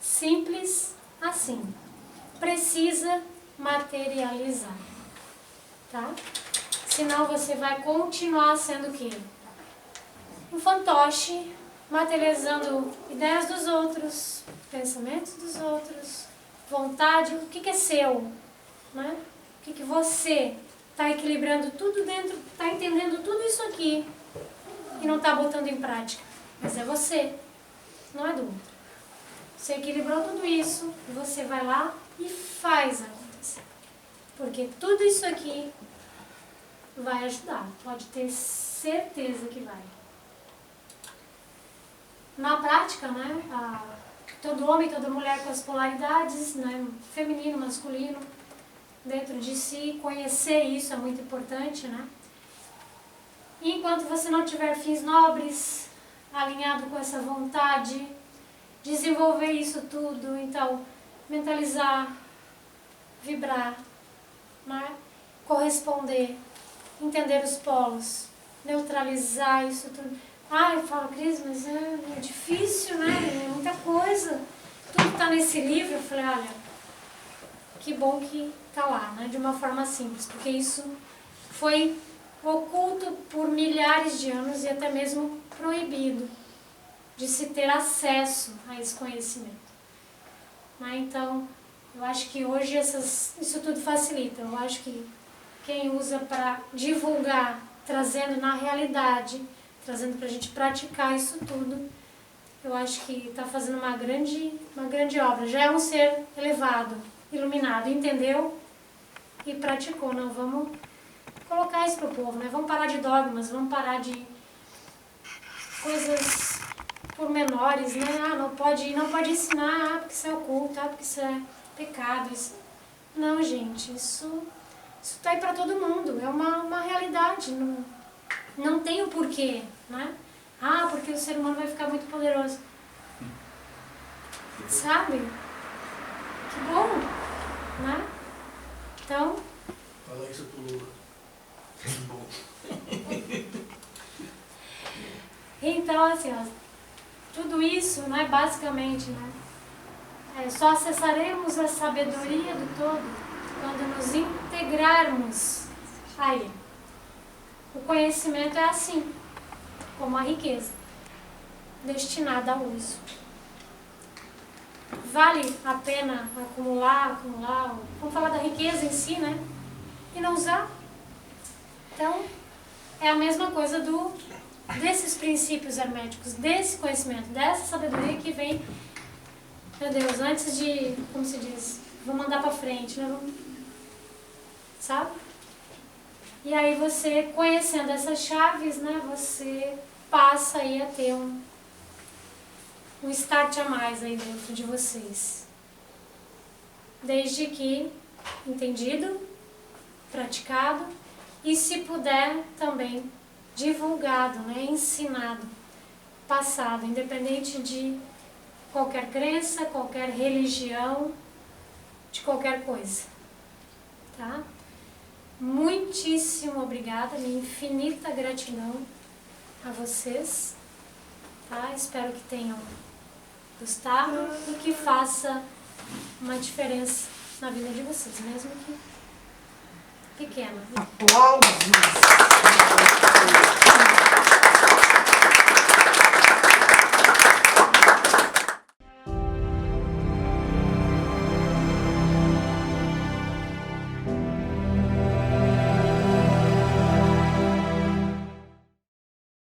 S3: Simples assim. Precisa materializar, tá? Senão você vai continuar sendo o quê? Um fantoche, materializando ideias dos outros, pensamentos dos outros, vontade, o que é seu, né? O que você está equilibrando tudo dentro, está entendendo tudo isso aqui e não está botando em prática. Mas é você, não é do outro. Você equilibrou tudo isso e você vai lá e faz acontecer. Porque tudo isso aqui vai ajudar, pode ter certeza que vai. Na prática, né, todo homem e toda mulher com as polaridades, né, feminino, masculino, dentro de si, conhecer isso é muito importante, né? E enquanto você não tiver fins nobres, alinhado com essa vontade, desenvolver isso tudo, então, mentalizar, vibrar, né? Corresponder, entender os polos, neutralizar isso tudo. Eu falo, Cris, mas é difícil, né? É muita coisa. Tudo está nesse livro. Eu falei, olha, que bom que está lá, né? De uma forma simples, porque isso foi oculto por milhares de anos e até mesmo proibido de se ter acesso a esse conhecimento. Então, eu acho que hoje isso tudo facilita. Eu acho que quem usa para divulgar, trazendo na realidade, trazendo para a gente praticar isso tudo, eu acho que está fazendo uma grande obra. Já é um ser elevado, iluminado, entendeu? E praticou. Não, vamos colocar isso para o povo, né? Vamos parar de dogmas, vamos parar de coisas pormenores, né? Ah, não pode ensinar, porque isso é oculto, porque isso é pecado. Isso... Não, gente, isso está aí para todo mundo. É uma realidade. Não tem o porquê, né? Ah, porque o ser humano vai ficar muito poderoso. Sabe? Que bom, né? Então...
S5: Fala isso pro Lula. Bom.
S3: Então, assim, ó, tudo isso, né, basicamente, né, só acessaremos a sabedoria do todo quando nos integrarmos a Ele. O conhecimento é assim, como a riqueza, destinada ao uso. Vale a pena acumular, vamos falar da riqueza em si, né, e não usar? Então, é a mesma coisa desses princípios herméticos, desse conhecimento, dessa sabedoria que vem, meu Deus, antes de, como se diz, vamos andar para frente, né? Sabe? E aí você, conhecendo essas chaves, né, você passa aí a ter um start a mais aí dentro de vocês. Desde que entendido, praticado e, se puder, também divulgado, né, ensinado, passado, independente de qualquer crença, qualquer religião, de qualquer coisa, tá? Muitíssimo obrigada, minha infinita gratidão a vocês, tá? Espero que tenham gostado e que faça uma diferença na vida de vocês, mesmo que pequena.
S5: Aplausos!